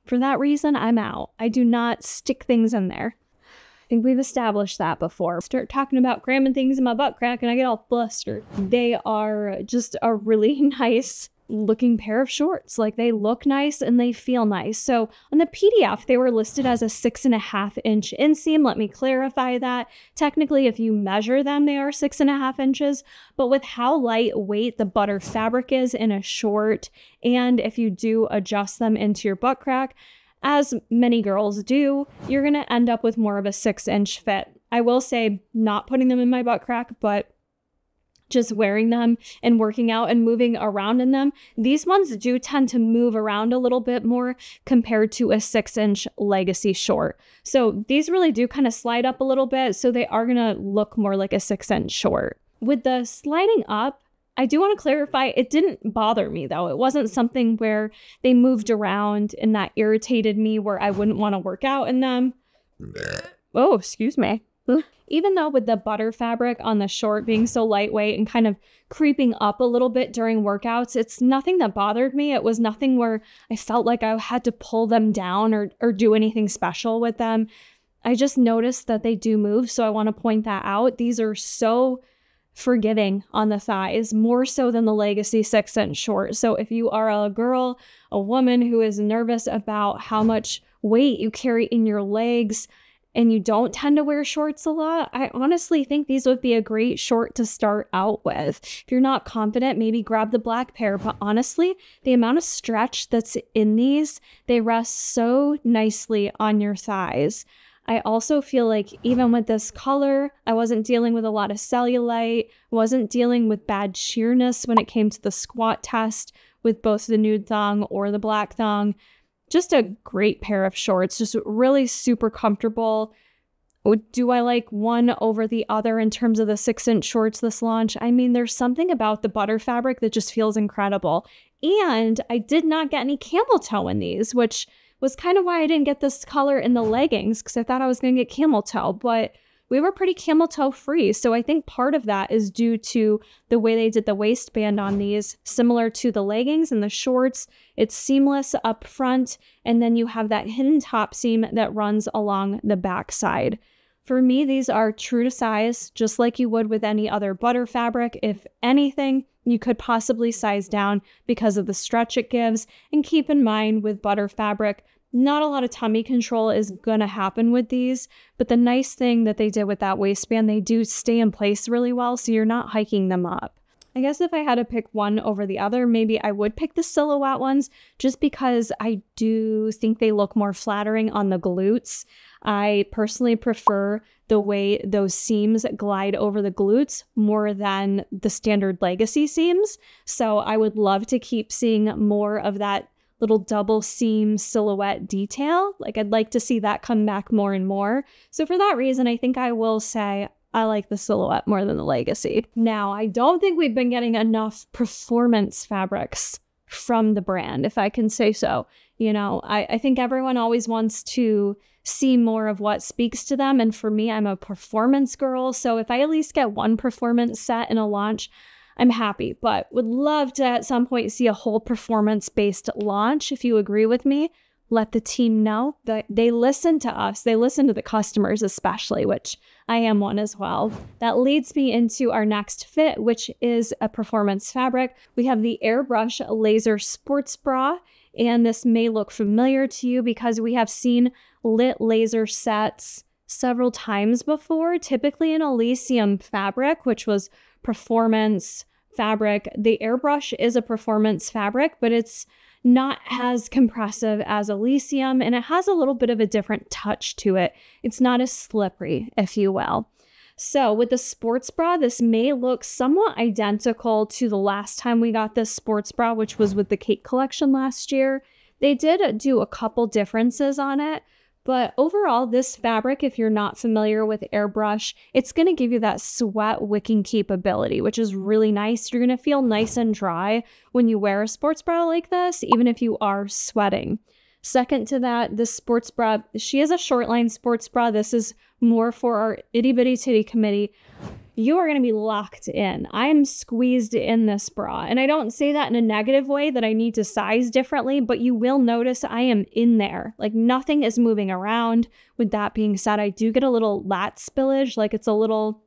for that reason, I'm out. I do not stick things in there. I think we've established that before. Start talking about cramming things in my butt crack and I get all flustered. They are just a really nice looking pair of shorts. Like, they look nice and they feel nice. So on the PDF, they were listed as a 6.5-inch inseam. Let me clarify that. Technically, if you measure them, they are 6.5 inches. But with how lightweight the butter fabric is in a short, and if you do adjust them into your butt crack, as many girls do, you're going to end up with more of a 6-inch fit. I will say, not putting them in my butt crack, but just wearing them and working out and moving around in them, these ones do tend to move around a little bit more compared to a 6-inch legacy short. So these really do kind of slide up a little bit, so they are going to look more like a 6-inch short. With the sliding up, I do want to clarify, it didn't bother me though. It wasn't something where they moved around and that irritated me where I wouldn't want to work out in them. Oh, excuse me. Even though with the butter fabric on the short being so lightweight and kind of creeping up a little bit during workouts, it's nothing that bothered me. It was nothing where I felt like I had to pull them down or do anything special with them. I just noticed that they do move, so I want to point that out. These are so forgiving on the thighs, more so than the legacy 6-inch short. So if you are a girl, a woman who is nervous about how much weight you carry in your legs, and you don't tend to wear shorts a lot, I honestly think these would be a great short to start out with. If you're not confident, maybe grab the black pair. But honestly, the amount of stretch that's in these, they rest so nicely on your thighs. I also feel like even with this color, I wasn't dealing with a lot of cellulite, wasn't dealing with bad sheerness when it came to the squat test with both the nude thong or the black thong. Just a great pair of shorts, just really super comfortable. Do I like one over the other in terms of the 6-inch shorts this launch? I mean, there's something about the butter fabric that just feels incredible. And I did not get any camel toe in these, which was kind of why I didn't get this color in the leggings, because I thought I was going to get camel toe, but we were pretty camel toe free. So I think part of that is due to the way they did the waistband on these, similar to the leggings and the shorts. It's seamless up front, and then you have that hidden top seam that runs along the back side. For me, these are true to size, just like you would with any other butter fabric. If anything, you could possibly size down because of the stretch it gives. And keep in mind, with butter fabric, not a lot of tummy control is gonna happen with these, but the nice thing that they did with that waistband, they do stay in place really well, so you're not hiking them up. I guess if I had to pick one over the other, maybe I would pick the silhouette ones, just because I do think they look more flattering on the glutes. I personally prefer the way those seams glide over the glutes more than the standard legacy seams. So I would love to keep seeing more of that little double seam silhouette detail. Like, I'd like to see that come back more and more. So for that reason, I think I will say I like the silhouette more than the legacy. Now, I don't think we've been getting enough performance fabrics from the brand, if I can say so. You know, I think everyone always wants to see more of what speaks to them. And for me, I'm a performance girl. So if I at least get one performance set in a launch, I'm happy, but would love to at some point see a whole performance-based launch. If you agree with me, let the team know that they listen to us. They listen to the customers especially, which I am one as well. That leads me into our next fit, which is a performance fabric. We have the Airbrush Laser Sports Bra, and this may look familiar to you because we have seen lit laser sets several times before, typically in Elysium fabric, which was performance fabric. The Airbrush is a performance fabric, but it's not as compressive as Elysium, and it has a little bit of a different touch to it. It's not as slippery, if you will. So with the sports bra, this may look somewhat identical to the last time we got this sports bra, which was with the Kate collection last year. They did do a couple differences on it, but overall, this fabric, if you're not familiar with Airbrush, it's going to give you that sweat wicking capability, which is really nice. You're going to feel nice and dry when you wear a sports bra like this, even if you are sweating. Second to that, this sports bra, she is a short line sports bra. This is more for our itty bitty titty committee. You are going to be locked in. I am squeezed in this bra. And I don't say that in a negative way that I need to size differently, but you will notice I am in there. Like, nothing is moving around. With that being said, I do get a little lat spillage. Like, it's a little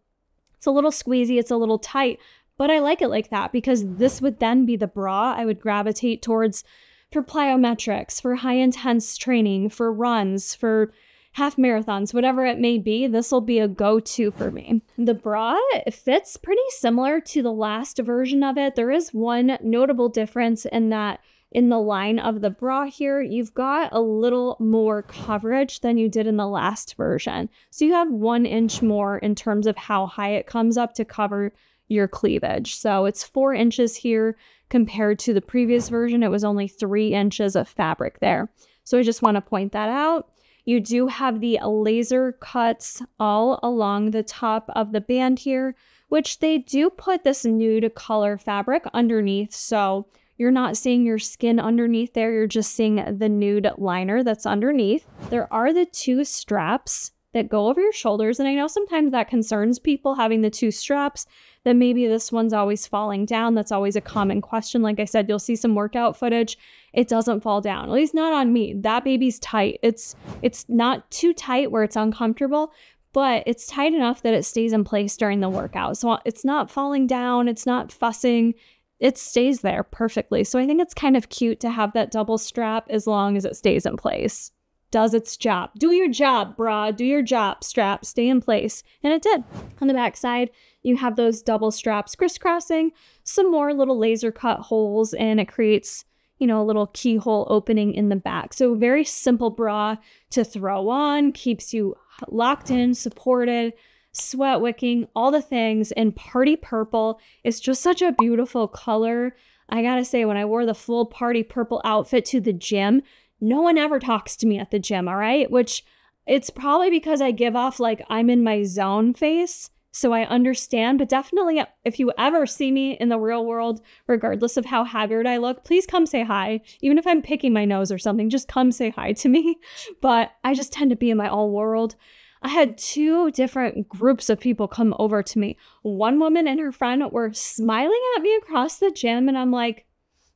squeezy, it's a little tight, But I like it like that because this would then be the bra I would gravitate towards for plyometrics, for high intense training, for runs, for half marathons, whatever it may be. This will be a go-to for me. The bra fits pretty similar to the last version of it. There is one notable difference in that in the line of the bra here, you've got a little more coverage than you did in the last version. So you have 1 inch more in terms of how high it comes up to cover your cleavage. So it's 4 inches here compared to the previous version. It was only 3 inches of fabric there. So I just want to point that out. You do have the laser cuts all along the top of the band here, which they do put this nude color fabric underneath. So you're not seeing your skin underneath there. You're just seeing the nude liner that's underneath. There are the 2 straps that go over your shoulders. And I know sometimes that concerns people having the 2 straps, that maybe this one's always falling down. That's always a common question. Like I said, you'll see some workout footage. It doesn't fall down, at least not on me. That baby's tight. It's not too tight where it's uncomfortable, but it's tight enough that it stays in place during the workout. So it's not falling down. It's not fussing. It stays there perfectly. So I think it's kind of cute to have that double strap as long as it stays in place. Does its job. Do your job, bra. Do your job. Strap. Stay in place. And it did. On the back side, you have those double straps crisscrossing, some more little laser cut holes, and it creates, you know, a little keyhole opening in the back. So very simple bra to throw on, keeps you locked in, supported, sweat wicking, all the things. And party purple is just such a beautiful color. I gotta say, when I wore the full party purple outfit to the gym, no one ever talks to me at the gym, all right? Which it's probably because I give off like I'm in my zone face. So I understand, but definitely if you ever see me in the real world, regardless of how haggard I look, please come say hi. Even if I'm picking my nose or something, just come say hi to me. But I just tend to be in my own world. I had 2 different groups of people come over to me. One woman and her friend were smiling at me across the gym, and I'm like,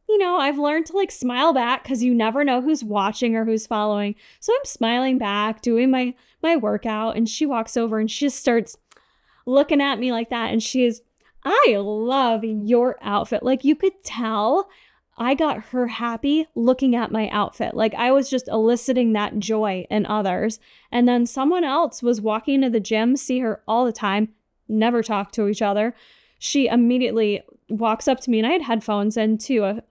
you know, I've learned to like smile back because you never know who's watching or who's following. So I'm smiling back, doing my workout, and she walks over and she just starts looking at me like that. And she is, I love your outfit. Like you could tell I got her happy looking at my outfit. Like I was just eliciting that joy in others. And then someone else was walking into the gym, see her all the time, never talk to each other. She immediately walks up to me, and I had headphones in too.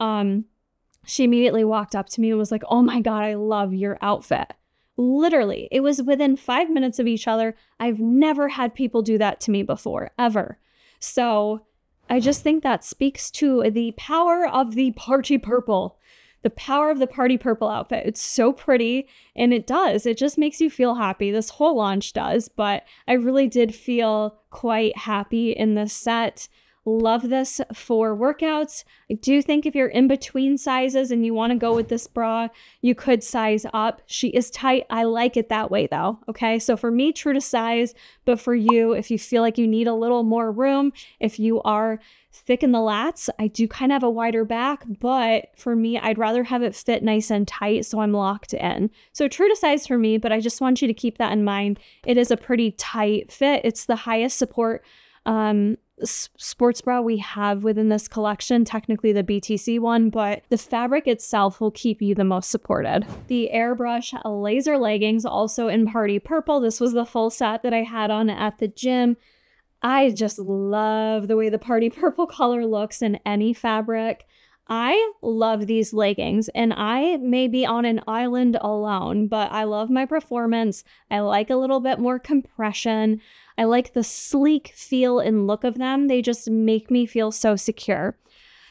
She immediately walked up to me and was like, oh my God, I love your outfit. Literally, it was within 5 minutes of each other. I've never had people do that to me before, ever. So I just think that speaks to the power of the party purple, the power of the party purple outfit. It's so pretty, and it just makes you feel happy. This whole launch does, but I really did feel quite happy in this set. Love this for workouts. I do think if you're in between sizes and you want to go with this bra, you could size up. She is tight. I like it that way though. Okay. So for me, true to size, but for you, if you feel like you need a little more room, if you are thick in the lats, I do kind of have a wider back, but for me, I'd rather have it fit nice and tight so I'm locked in. So true to size for me, but I just want you to keep that in mind. It is a pretty tight fit. It's the highest support sports bra we have within this collection, technically the BTC one, but the fabric itself will keep you the most supported. The Airbrush laser leggings, also in party purple. This was the full set that I had on at the gym. I just love the way the party purple color looks in any fabric. I love these leggings, and I may be on an island alone, but I love my performance. I like a little bit more compression. I like the sleek feel and look of them. They just make me feel so secure.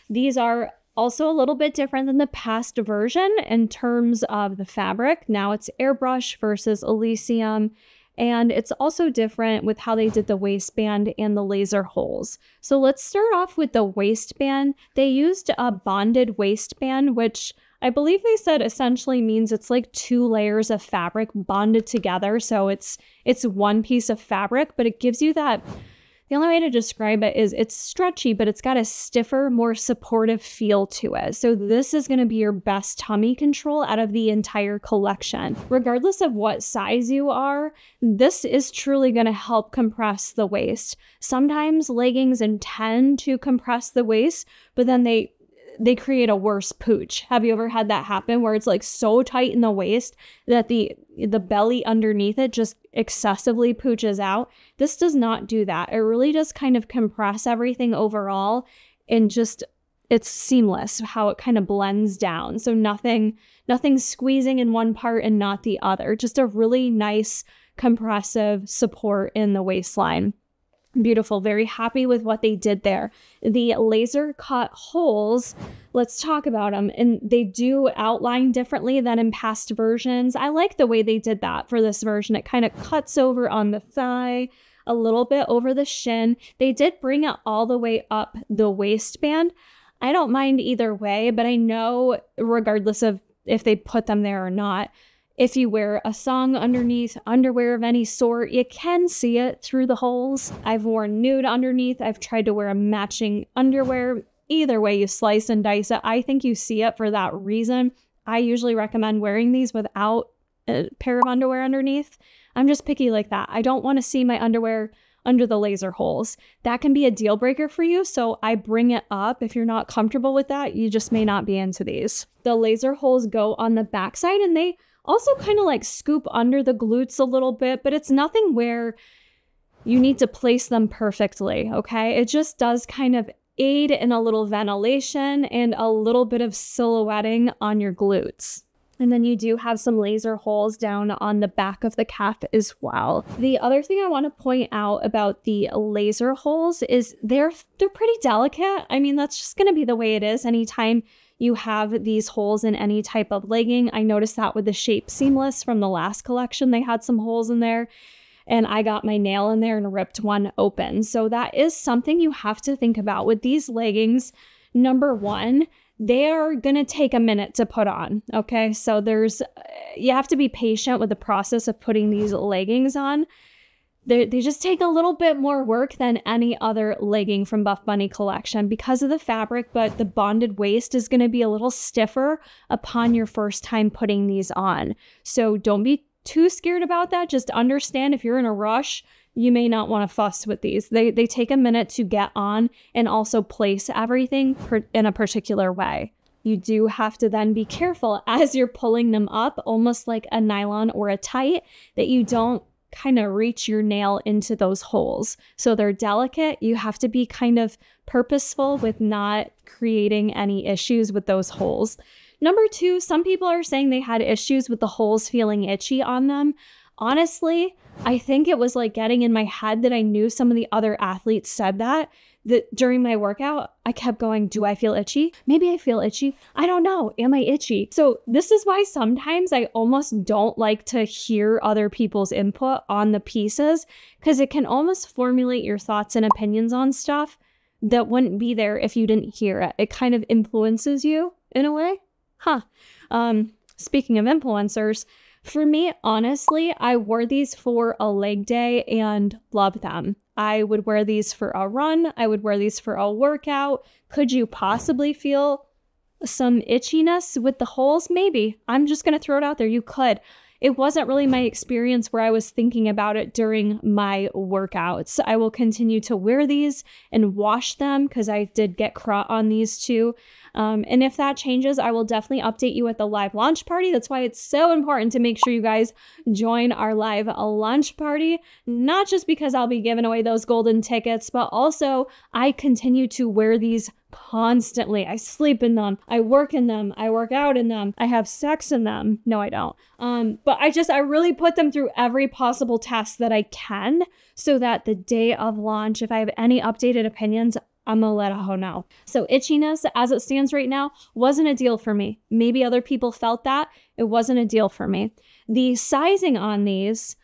These are also a little bit different than the past version in terms of the fabric. Now it's Airbrush versus Elysium. And it's also different with how they did the waistband and the laser holes. So let's start off with the waistband. They used a bonded waistband, which I believe they said essentially means it's like 2 layers of fabric bonded together. So it's one piece of fabric, but it gives you that The only way to describe it is it's stretchy, but it's got a stiffer, more supportive feel to it. So this is going to be your best tummy control out of the entire collection. Regardless of what size you are, this is truly going to help compress the waist. Sometimes leggings intend to compress the waist, but then they create a worse pooch. Have you ever had that happen where it's like so tight in the waist that the belly underneath it just excessively pooches out? This does not do that. It really does kind of compress everything overall, and just it's seamless how it kind of blends down. So nothing squeezing in one part and not the other. Just a really nice compressive support in the waistline. Beautiful. Very happy with what they did there. The laser cut holes, let's talk about them. And they do outline differently than in past versions. I like the way they did that for this version. It kind of cuts over on the thigh, a little bit over the shin. They did bring it all the way up the waistband. I don't mind either way, but I know regardless of if they put them there or not, if you wear a thong underneath, underwear of any sort, you can see it through the holes. I've worn nude underneath. I've tried to wear a matching underwear. Either way you slice and dice it, I think you see it for that reason. I usually recommend wearing these without a pair of underwear underneath. I'm just picky like that. I don't want to see my underwear under the laser holes. That can be a deal breaker for you, so I bring it up. If you're not comfortable with that, you just may not be into these. The laser holes go on the backside, and they also kind of like scoop under the glutes a little bit, but it's nothing where you need to place them perfectly, okay? It just does kind of aid in a little ventilation and a little bit of silhouetting on your glutes. And then you do have some laser holes down on the back of the calf as well. The other thing I want to point out about the laser holes is they're pretty delicate. I mean, that's just going to be the way it is anytime you have these holes in any type of legging. I noticed that with the Shape Seamless from the last collection. They had some holes in there, and I got my nail in there and ripped one open. So that is something you have to think about with these leggings. Number one, they are gonna take a minute to put on, okay? So you have to be patient with the process of putting these leggings on. They just take a little bit more work than any other legging from Buffbunny Collection because of the fabric, but the bonded waist is going to be a little stiffer upon your first time putting these on. So don't be too scared about that. Just understand if you're in a rush, you may not want to fuss with these. They take a minute to get on and also place everything in a particular way. You do have to then be careful as you're pulling them up, almost like a nylon or a tight, that you don't kind of reach your nail into those holes. So they're delicate. You have to be kind of purposeful with not creating any issues with those holes. Number two, some people are saying they had issues with the holes feeling itchy on them. Honestly, I think it was like getting in my head that I knew some of the other athletes said that during my workout, I kept going, do I feel itchy? Maybe I feel itchy. I don't know. Am I itchy? So this is why sometimes I almost don't like to hear other people's input on the pieces, because it can almost formulate your thoughts and opinions on stuff that wouldn't be there if you didn't hear it. It kind of influences you in a way. Speaking of influencers, for me, honestly, I wore these for a leg day and loved them. I would wear these for a run. I would wear these for a workout. Could you possibly feel some itchiness with the holes? Maybe. I'm just going to throw it out there. You could. It wasn't really my experience where I was thinking about it during my workouts. I will continue to wear these and wash them because I did get crot on these too. And if that changes, I will definitely update you at the live launch party. That's why it's so important to make sure you guys join our live launch party, not just because I'll be giving away those golden tickets, but also I continue to wear these constantly. I sleep in them. I work in them. I work out in them. I have sex in them. No, I don't. But I really put them through every possible test that I can so that the day of launch, if I have any updated opinions, I'm gonna let a hoe know. So itchiness, as it stands right now, wasn't a deal for me. Maybe other people felt that. It wasn't a deal for me. The sizing on these,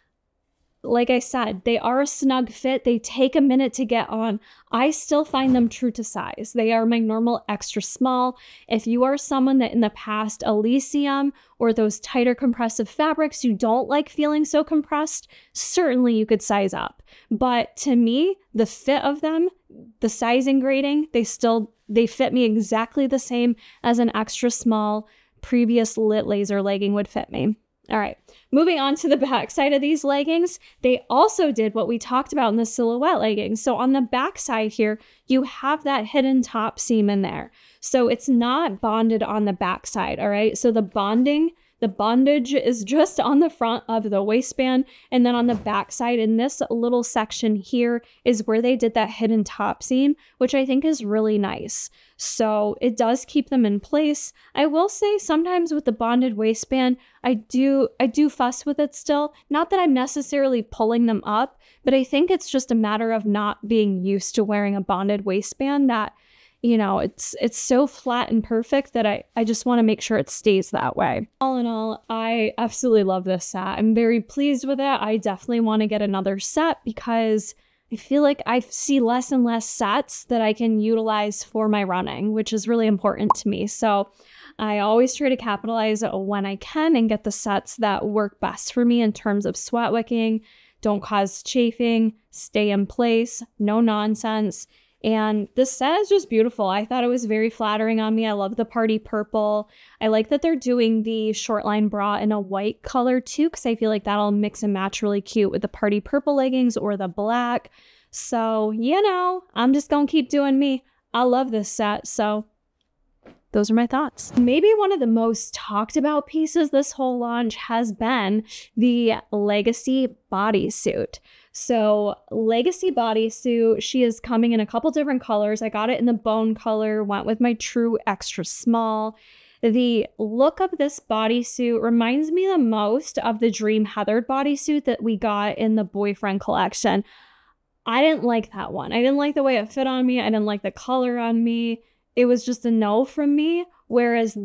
Like I said, they are a snug fit. They take a minute to get on. I still find them true to size. They are my normal extra small. If you are someone that in the past Elysium or those tighter compressive fabrics, you don't like feeling so compressed, certainly you could size up. But to me, the fit of them, the sizing grading, they fit me exactly the same as an extra small previous lit laser legging would fit me. All right, moving on to the back side of these leggings, they also did what we talked about in the silhouette leggings. So on the back side here, you have that hidden top seam in there. So it's not bonded on the back side, all right? So the bondage is just on the front of the waistband, and then on the back side in this little section here is where they did that hidden top seam, which I think is really nice. So it does keep them in place. I will say sometimes with the bonded waistband, I do fuss with it still. Not that I'm necessarily pulling them up, but I think it's just a matter of not being used to wearing a bonded waistband that, you know, it's so flat and perfect that I just want to make sure it stays that way. All in all, I absolutely love this set. I'm very pleased with it. I definitely want to get another set because I feel like I see less and less sets that I can utilize for my running, which is really important to me. So I always try to capitalize when I can and get the sets that work best for me in terms of sweat wicking, don't cause chafing, stay in place, no nonsense. And this set is just beautiful. I thought it was very flattering on me. I love the party purple. I like that they're doing the short line bra in a white color too, because I feel like that'll mix and match really cute with the party purple leggings or the black. So, you know, I'm just gonna keep doing me. I love this set. So those are my thoughts. Maybe one of the most talked about pieces this whole launch has been the Legacy bodysuit. So Legacy bodysuit, she is coming in a couple different colors. I got it in the bone color, went with my true extra small. The look of this bodysuit reminds me the most of the Dream Heathered bodysuit that we got in the Boyfriend collection. I didn't like that one. I didn't like the way it fit on me. I didn't like the color on me. It was just a no from me. Whereas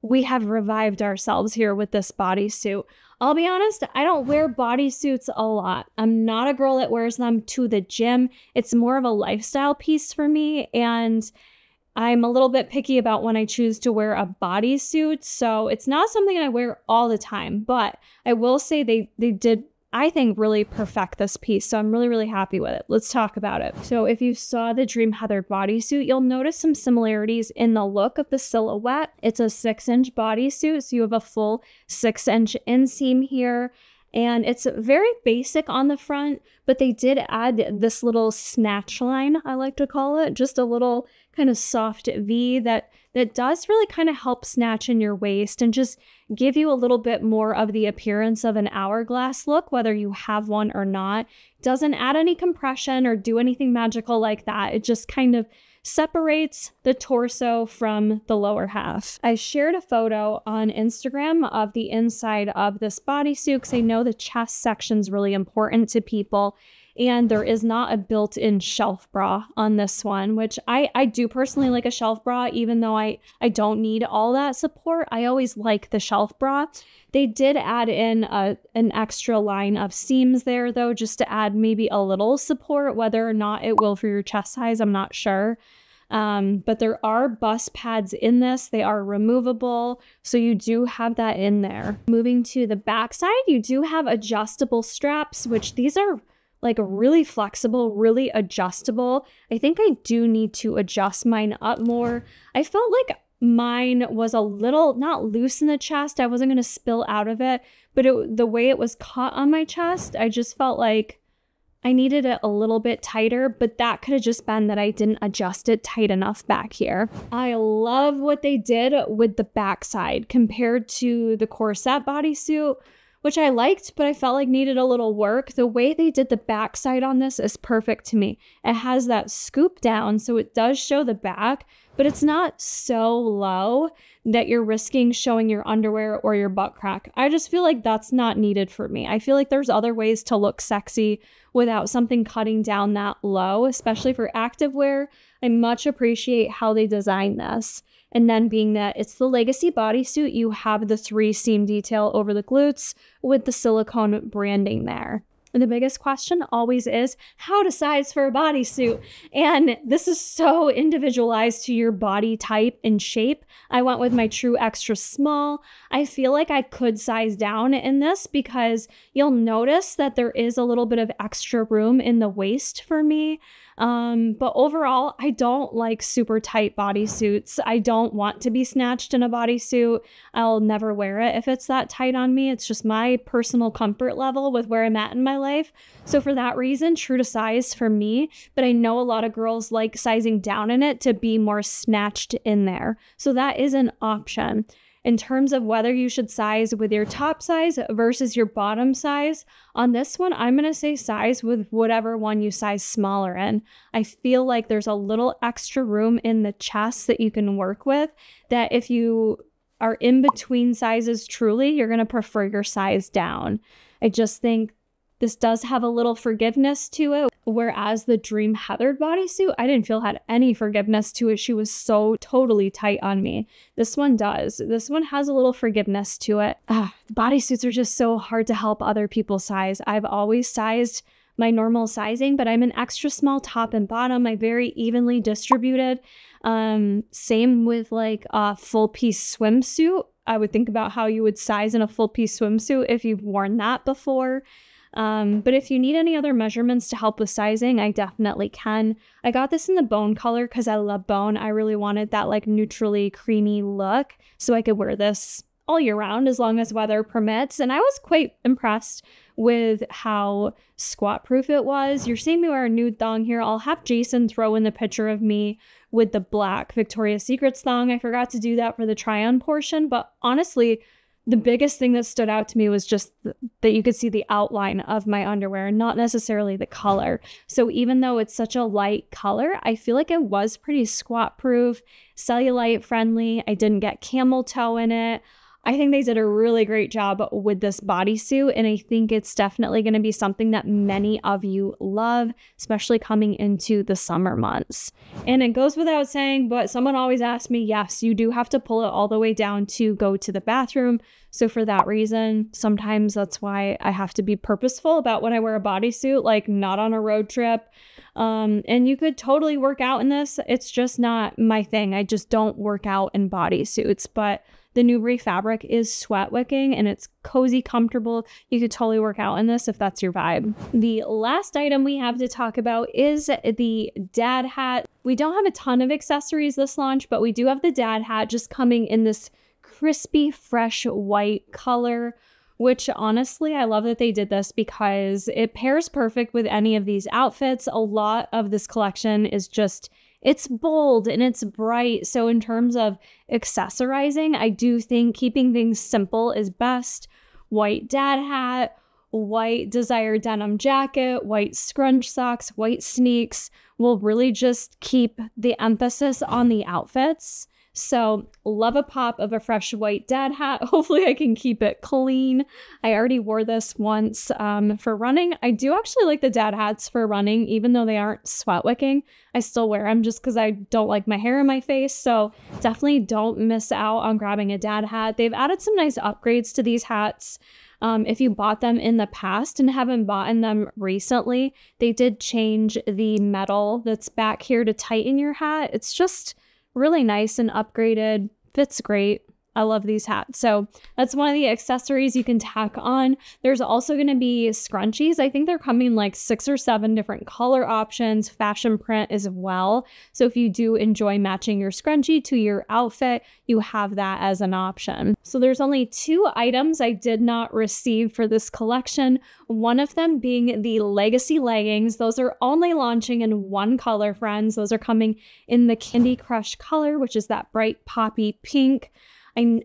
we have revived ourselves here with this bodysuit. I'll be honest, I don't wear bodysuits a lot. I'm not a girl that wears them to the gym. It's more of a lifestyle piece for me, and I'm a little bit picky about when I choose to wear a bodysuit, so it's not something I wear all the time, but I will say they did, I think, really perfect this piece, so I'm really, really happy with it. Let's talk about it. So if you saw the Dream Heathered bodysuit, you'll notice some similarities in the look of the silhouette. It's a 6-inch bodysuit, so you have a full 6-inch inseam here, and it's very basic on the front, but they did add this little snatch line, I like to call it, just a little kind of soft V that does really kind of help snatch in your waist and just give you a little bit more of the appearance of an hourglass look, whether you have one or not. Doesn't add any compression or do anything magical like that. It just kind of separates the torso from the lower half. I shared a photo on Instagram of the inside of this bodysuit because I know the chest section is really important to people. And there is not a built-in shelf bra on this one, which I do personally like a shelf bra, even though I don't need all that support. I always like the shelf bra. They did add in an extra line of seams there, though, just to add maybe a little support. Whether or not it will for your chest size, I'm not sure. But there are bust pads in this. They are removable, so you do have that in there. Moving to the back side, you do have adjustable straps, which these are like really flexible, really adjustable. I think I do need to adjust mine up more. I felt like mine was a little, not loose in the chest. I wasn't gonna spill out of it, but the way it was caught on my chest, I just felt like I needed it a little bit tighter, but that could have just been that I didn't adjust it tight enough back here. I love what they did with the backside compared to the corset bodysuit, which I liked, but I felt like needed a little work. The way they did the backside on this is perfect to me. It has that scoop down, so it does show the back, but it's not so low that you're risking showing your underwear or your butt crack. I just feel like that's not needed for me. I feel like there's other ways to look sexy without something cutting down that low, especially for activewear. I much appreciate how they designed this. And then being that it's the Legacy bodysuit, you have the 3 seam detail over the glutes with the silicone branding there. And the biggest question always is how to size for a bodysuit. And this is so individualized to your body type and shape. I went with my true extra small. I feel like I could size down in this because you'll notice that there is a little bit of extra room in the waist for me. But overall, I don't like super tight bodysuits. I don't want to be snatched in a bodysuit. I'll never wear it if it's that tight on me. It's just my personal comfort level with where I'm at in my life. So for that reason, true to size for me, but I know a lot of girls like sizing down in it to be more snatched in there. So that is an option. In terms of whether you should size with your top size versus your bottom size, on this one, I'm going to say size with whatever one you size smaller in. I feel like there's a little extra room in the chest that you can work with, that if you are in between sizes truly, you're going to prefer your size down. I just think this does have a little forgiveness to it, whereas the Dream Heathered bodysuit, I didn't feel had any forgiveness to it. She was so totally tight on me. This one does. This one has a little forgiveness to it. Bodysuits are just so hard to help other people size. I've always sized my normal sizing, but I'm an extra small top and bottom. I very evenly distributed. Same with like a full piece swimsuit. I would think about how you would size in a full piece swimsuit if you've worn that before. But if you need any other measurements to help with sizing, I definitely can. I got this in the bone color because I love bone. I really wanted that like neutrally creamy look, so I could wear this all year round as long as weather permits. And I was quite impressed with how squat proof it was. You're seeing me wear a nude thong here. I'll have Jason throw in the picture of me with the black Victoria's Secrets thong. I forgot to do that for the try on portion, but honestly, the biggest thing that stood out to me was just that you could see the outline of my underwear, not necessarily the color. So even though it's such a light color, I feel like it was pretty squat proof, cellulite friendly. I didn't get camel toe in it. I think they did a really great job with this bodysuit, and I think it's definitely going to be something that many of you love, especially coming into the summer months. And it goes without saying, but someone always asks me, yes, you do have to pull it all the way down to go to the bathroom. So for that reason, sometimes that's why I have to be purposeful about when I wear a bodysuit, like not on a road trip. And you could totally work out in this. It's just not my thing. I just don't work out in bodysuits, but the Nubre fabric is sweat wicking and it's cozy, comfortable. You could totally work out in this if that's your vibe. The last item we have to talk about is the dad hat. We don't have a ton of accessories this launch, but we do have the dad hat just coming in this crispy, fresh white color, which honestly, I love that they did this because it pairs perfect with any of these outfits. A lot of this collection is just, it's bold and it's bright. So in terms of accessorizing, I do think keeping things simple is best. White dad hat, white desired denim jacket, white scrunch socks, white sneaks will really just keep the emphasis on the outfits. So love a pop of a fresh white dad hat. Hopefully I can keep it clean. I already wore this once for running. I do actually like the dad hats for running, even though they aren't sweat wicking. I still wear them just because I don't like my hair in my face. So definitely don't miss out on grabbing a dad hat. They've added some nice upgrades to these hats. If you bought them in the past and haven't bought them recently, they did change the metal that's back here to tighten your hat. It's just really nice and upgraded, fits great. I love these hats. So that's one of the accessories you can tack on. There's also going to be scrunchies. I think they're coming like 6 or 7 different color options, fashion print as well. So if you do enjoy matching your scrunchie to your outfit, you have that as an option. So there's only 2 items I did not receive for this collection. One of them being the Legacy leggings. Those are only launching in one color, friends. Those are coming in the Candy Crush color, which is that bright poppy pink.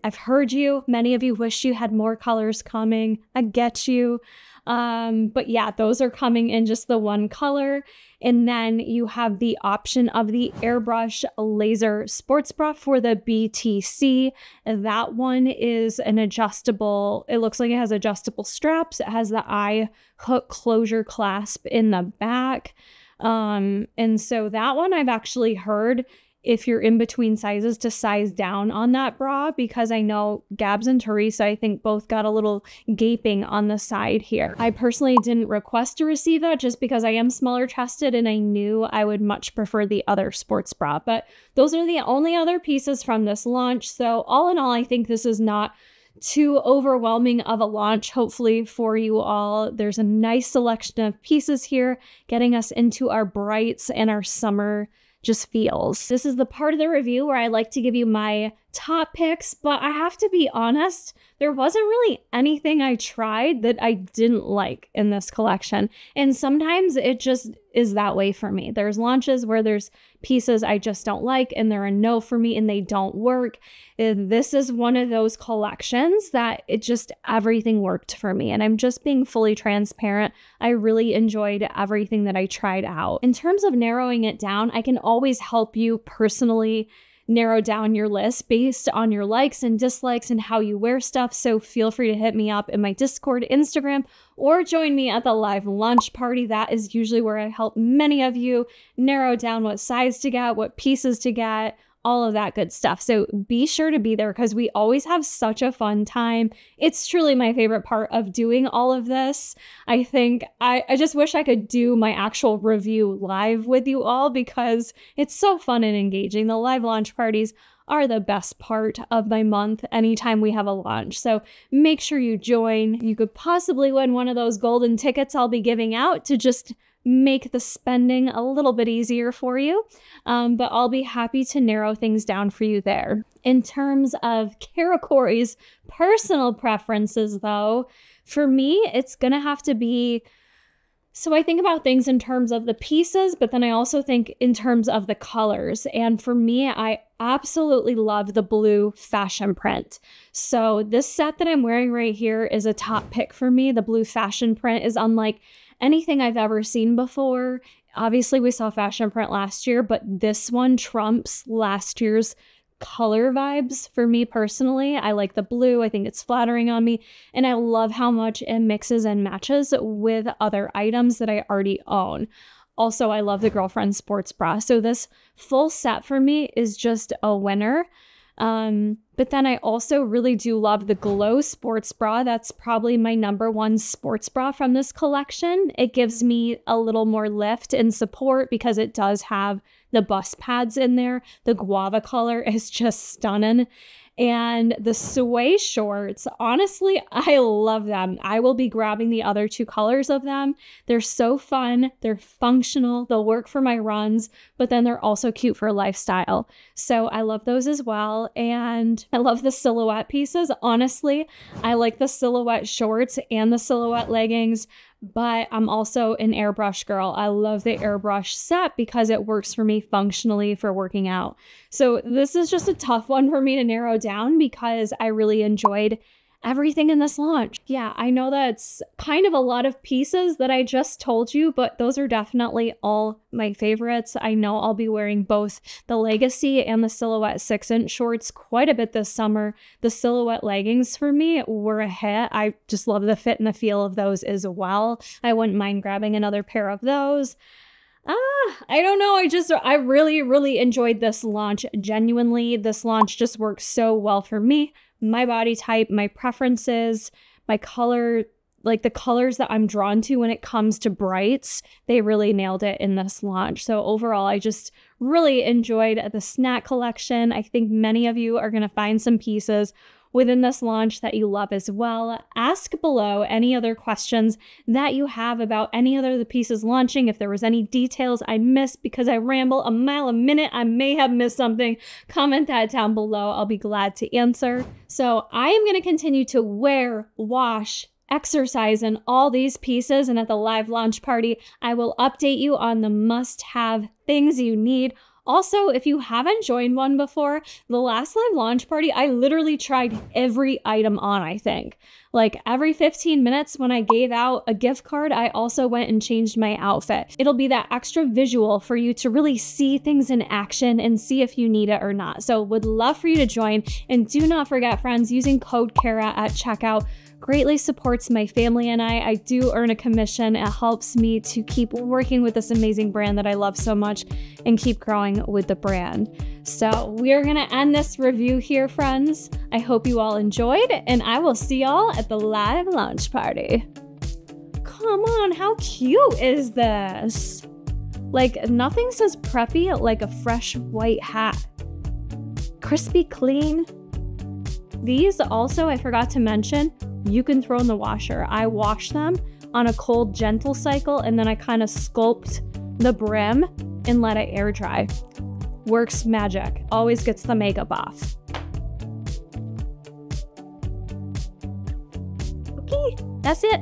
I've heard you. Many of you wish you had more colors coming. I get you. But yeah, those are coming in just the one color. And then you have the option of the Airbrush laser sports bra for the BTC. That one is an adjustable, it looks like it has adjustable straps. It has the eye hook closure clasp in the back. And so that one I've actually heard, if you're in between sizes, to size down on that bra, because I know Gabs and Teresa, I think, both got a little gaping on the side here. I personally didn't request to receive that just because I am smaller chested and I knew I would much prefer the other sports bra. But those are the only other pieces from this launch. So all in all, I think this is not too overwhelming of a launch, hopefully, for you all. There's a nice selection of pieces here, getting us into our brights and our summer just feels. This is the part of the review where I like to give you my top picks, but I have to be honest, there wasn't really anything I tried that I didn't like in this collection. And sometimes it just is that way for me. There's launches where there's pieces I just don't like and they're a no for me and they don't work. And this is one of those collections that it just, everything worked for me. And I'm just being fully transparent. I really enjoyed everything that I tried out. In terms of narrowing it down, I can always help you personally narrow down your list based on your likes and dislikes and how you wear stuff. So feel free to hit me up in my Discord, Instagram, or join me at the live launch party. That is usually where I help many of you narrow down what size to get, what pieces to get, all of that good stuff. So be sure to be there because we always have such a fun time. It's truly my favorite part of doing all of this. I think I just wish I could do my actual review live with you all because it's so fun and engaging. The live launch parties are the best part of my month anytime we have a launch. So make sure you join. You could possibly win one of those golden tickets I'll be giving out to just make the spending a little bit easier for you, but I'll be happy to narrow things down for you there. In terms of Kara Corey's personal preferences though, for me, it's gonna have to be, so I think about things in terms of the pieces, but then I also think in terms of the colors. And for me, I absolutely love the blue fashion print. So this set that I'm wearing right here is a top pick for me. The blue fashion print is unlike anything I've ever seen before. Obviously, we saw fashion print last year, but this one trumps last year's color vibes for me personally. I like the blue. I think it's flattering on me, and I love how much it mixes and matches with other items that I already own. Also, I love the Girlfriend sports bra. So this full set for me is just a winner. But then I also really do love the Glow sports bra. That's probably my #1 sports bra from this collection. It gives me a little more lift and support because it does have the bust pads in there. The guava color is just stunning. And the Sway shorts, honestly, I love them. I will be grabbing the other 2 colors of them. They're so fun. They're functional. They'll work for my runs, but then they're also cute for lifestyle. So I love those as well. And I love the silhouette pieces. Honestly, I like the silhouette shorts and the silhouette leggings, but I'm also an Airbrush girl. I love the Airbrush set because it works for me functionally for working out. So this is just a tough one for me to narrow down because I really enjoyed everything in this launch. Yeah, I know that's kind of a lot of pieces that I just told you, but those are definitely all my favorites. I know I'll be wearing both the Legacy and the Silhouette 6-inch shorts quite a bit this summer. The Silhouette leggings for me were a hit. I just love the fit and the feel of those as well. I wouldn't mind grabbing another pair of those. I don't know. I really, really enjoyed this launch. Genuinely, this launch just works so well for me. My body type, my preferences, my color, like the colors that I'm drawn to when it comes to brights, they really nailed it in this launch. So overall, I just really enjoyed the snack collection. I think many of you are going to find some pieces within this launch that you love as well. Ask below any other questions that you have about any other of the pieces launching. If there was any details I missed because I ramble a mile a minute, I may have missed something, comment that down below. I'll be glad to answer. So I am going to continue to wear, wash, exercise in all these pieces, and at the live launch party, I will update you on the must-have things you need. Also, if you haven't joined one before, the last live launch party, I literally tried every item on, I think. Like every 15 minutes when I gave out a gift card, I also went and changed my outfit. It'll be that extra visual for you to really see things in action and see if you need it or not. So would love for you to join. And do not forget, friends, using code Kara at checkout greatly supports my family and I do earn a commission. It helps me to keep working with this amazing brand that I love so much and keep growing with the brand. So we're gonna end this review here, friends. I hope you all enjoyed, and I will see y'all at the live launch party. Come on, how cute is this? Like, nothing says preppy like a fresh white hat. Crispy clean. These also, I forgot to mention, you can throw in the washer. I wash them on a cold, gentle cycle, and then I kind of sculpt the brim and let it air dry. Works magic. Always gets the makeup off. Okay, that's it.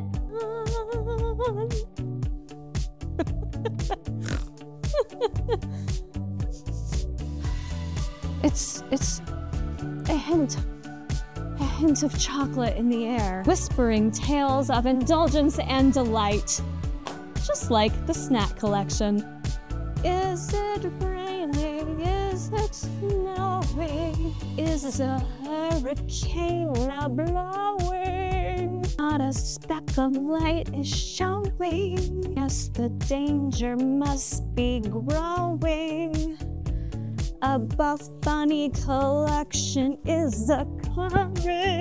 It's a hint of chocolate in the air, whispering tales of indulgence and delight, just like the snack collection. Is it raining? Is it snowing? Is a hurricane now blowing? Not a speck of light is showing. Yes, the danger must be growing. A Buffbunny Collection is a coming.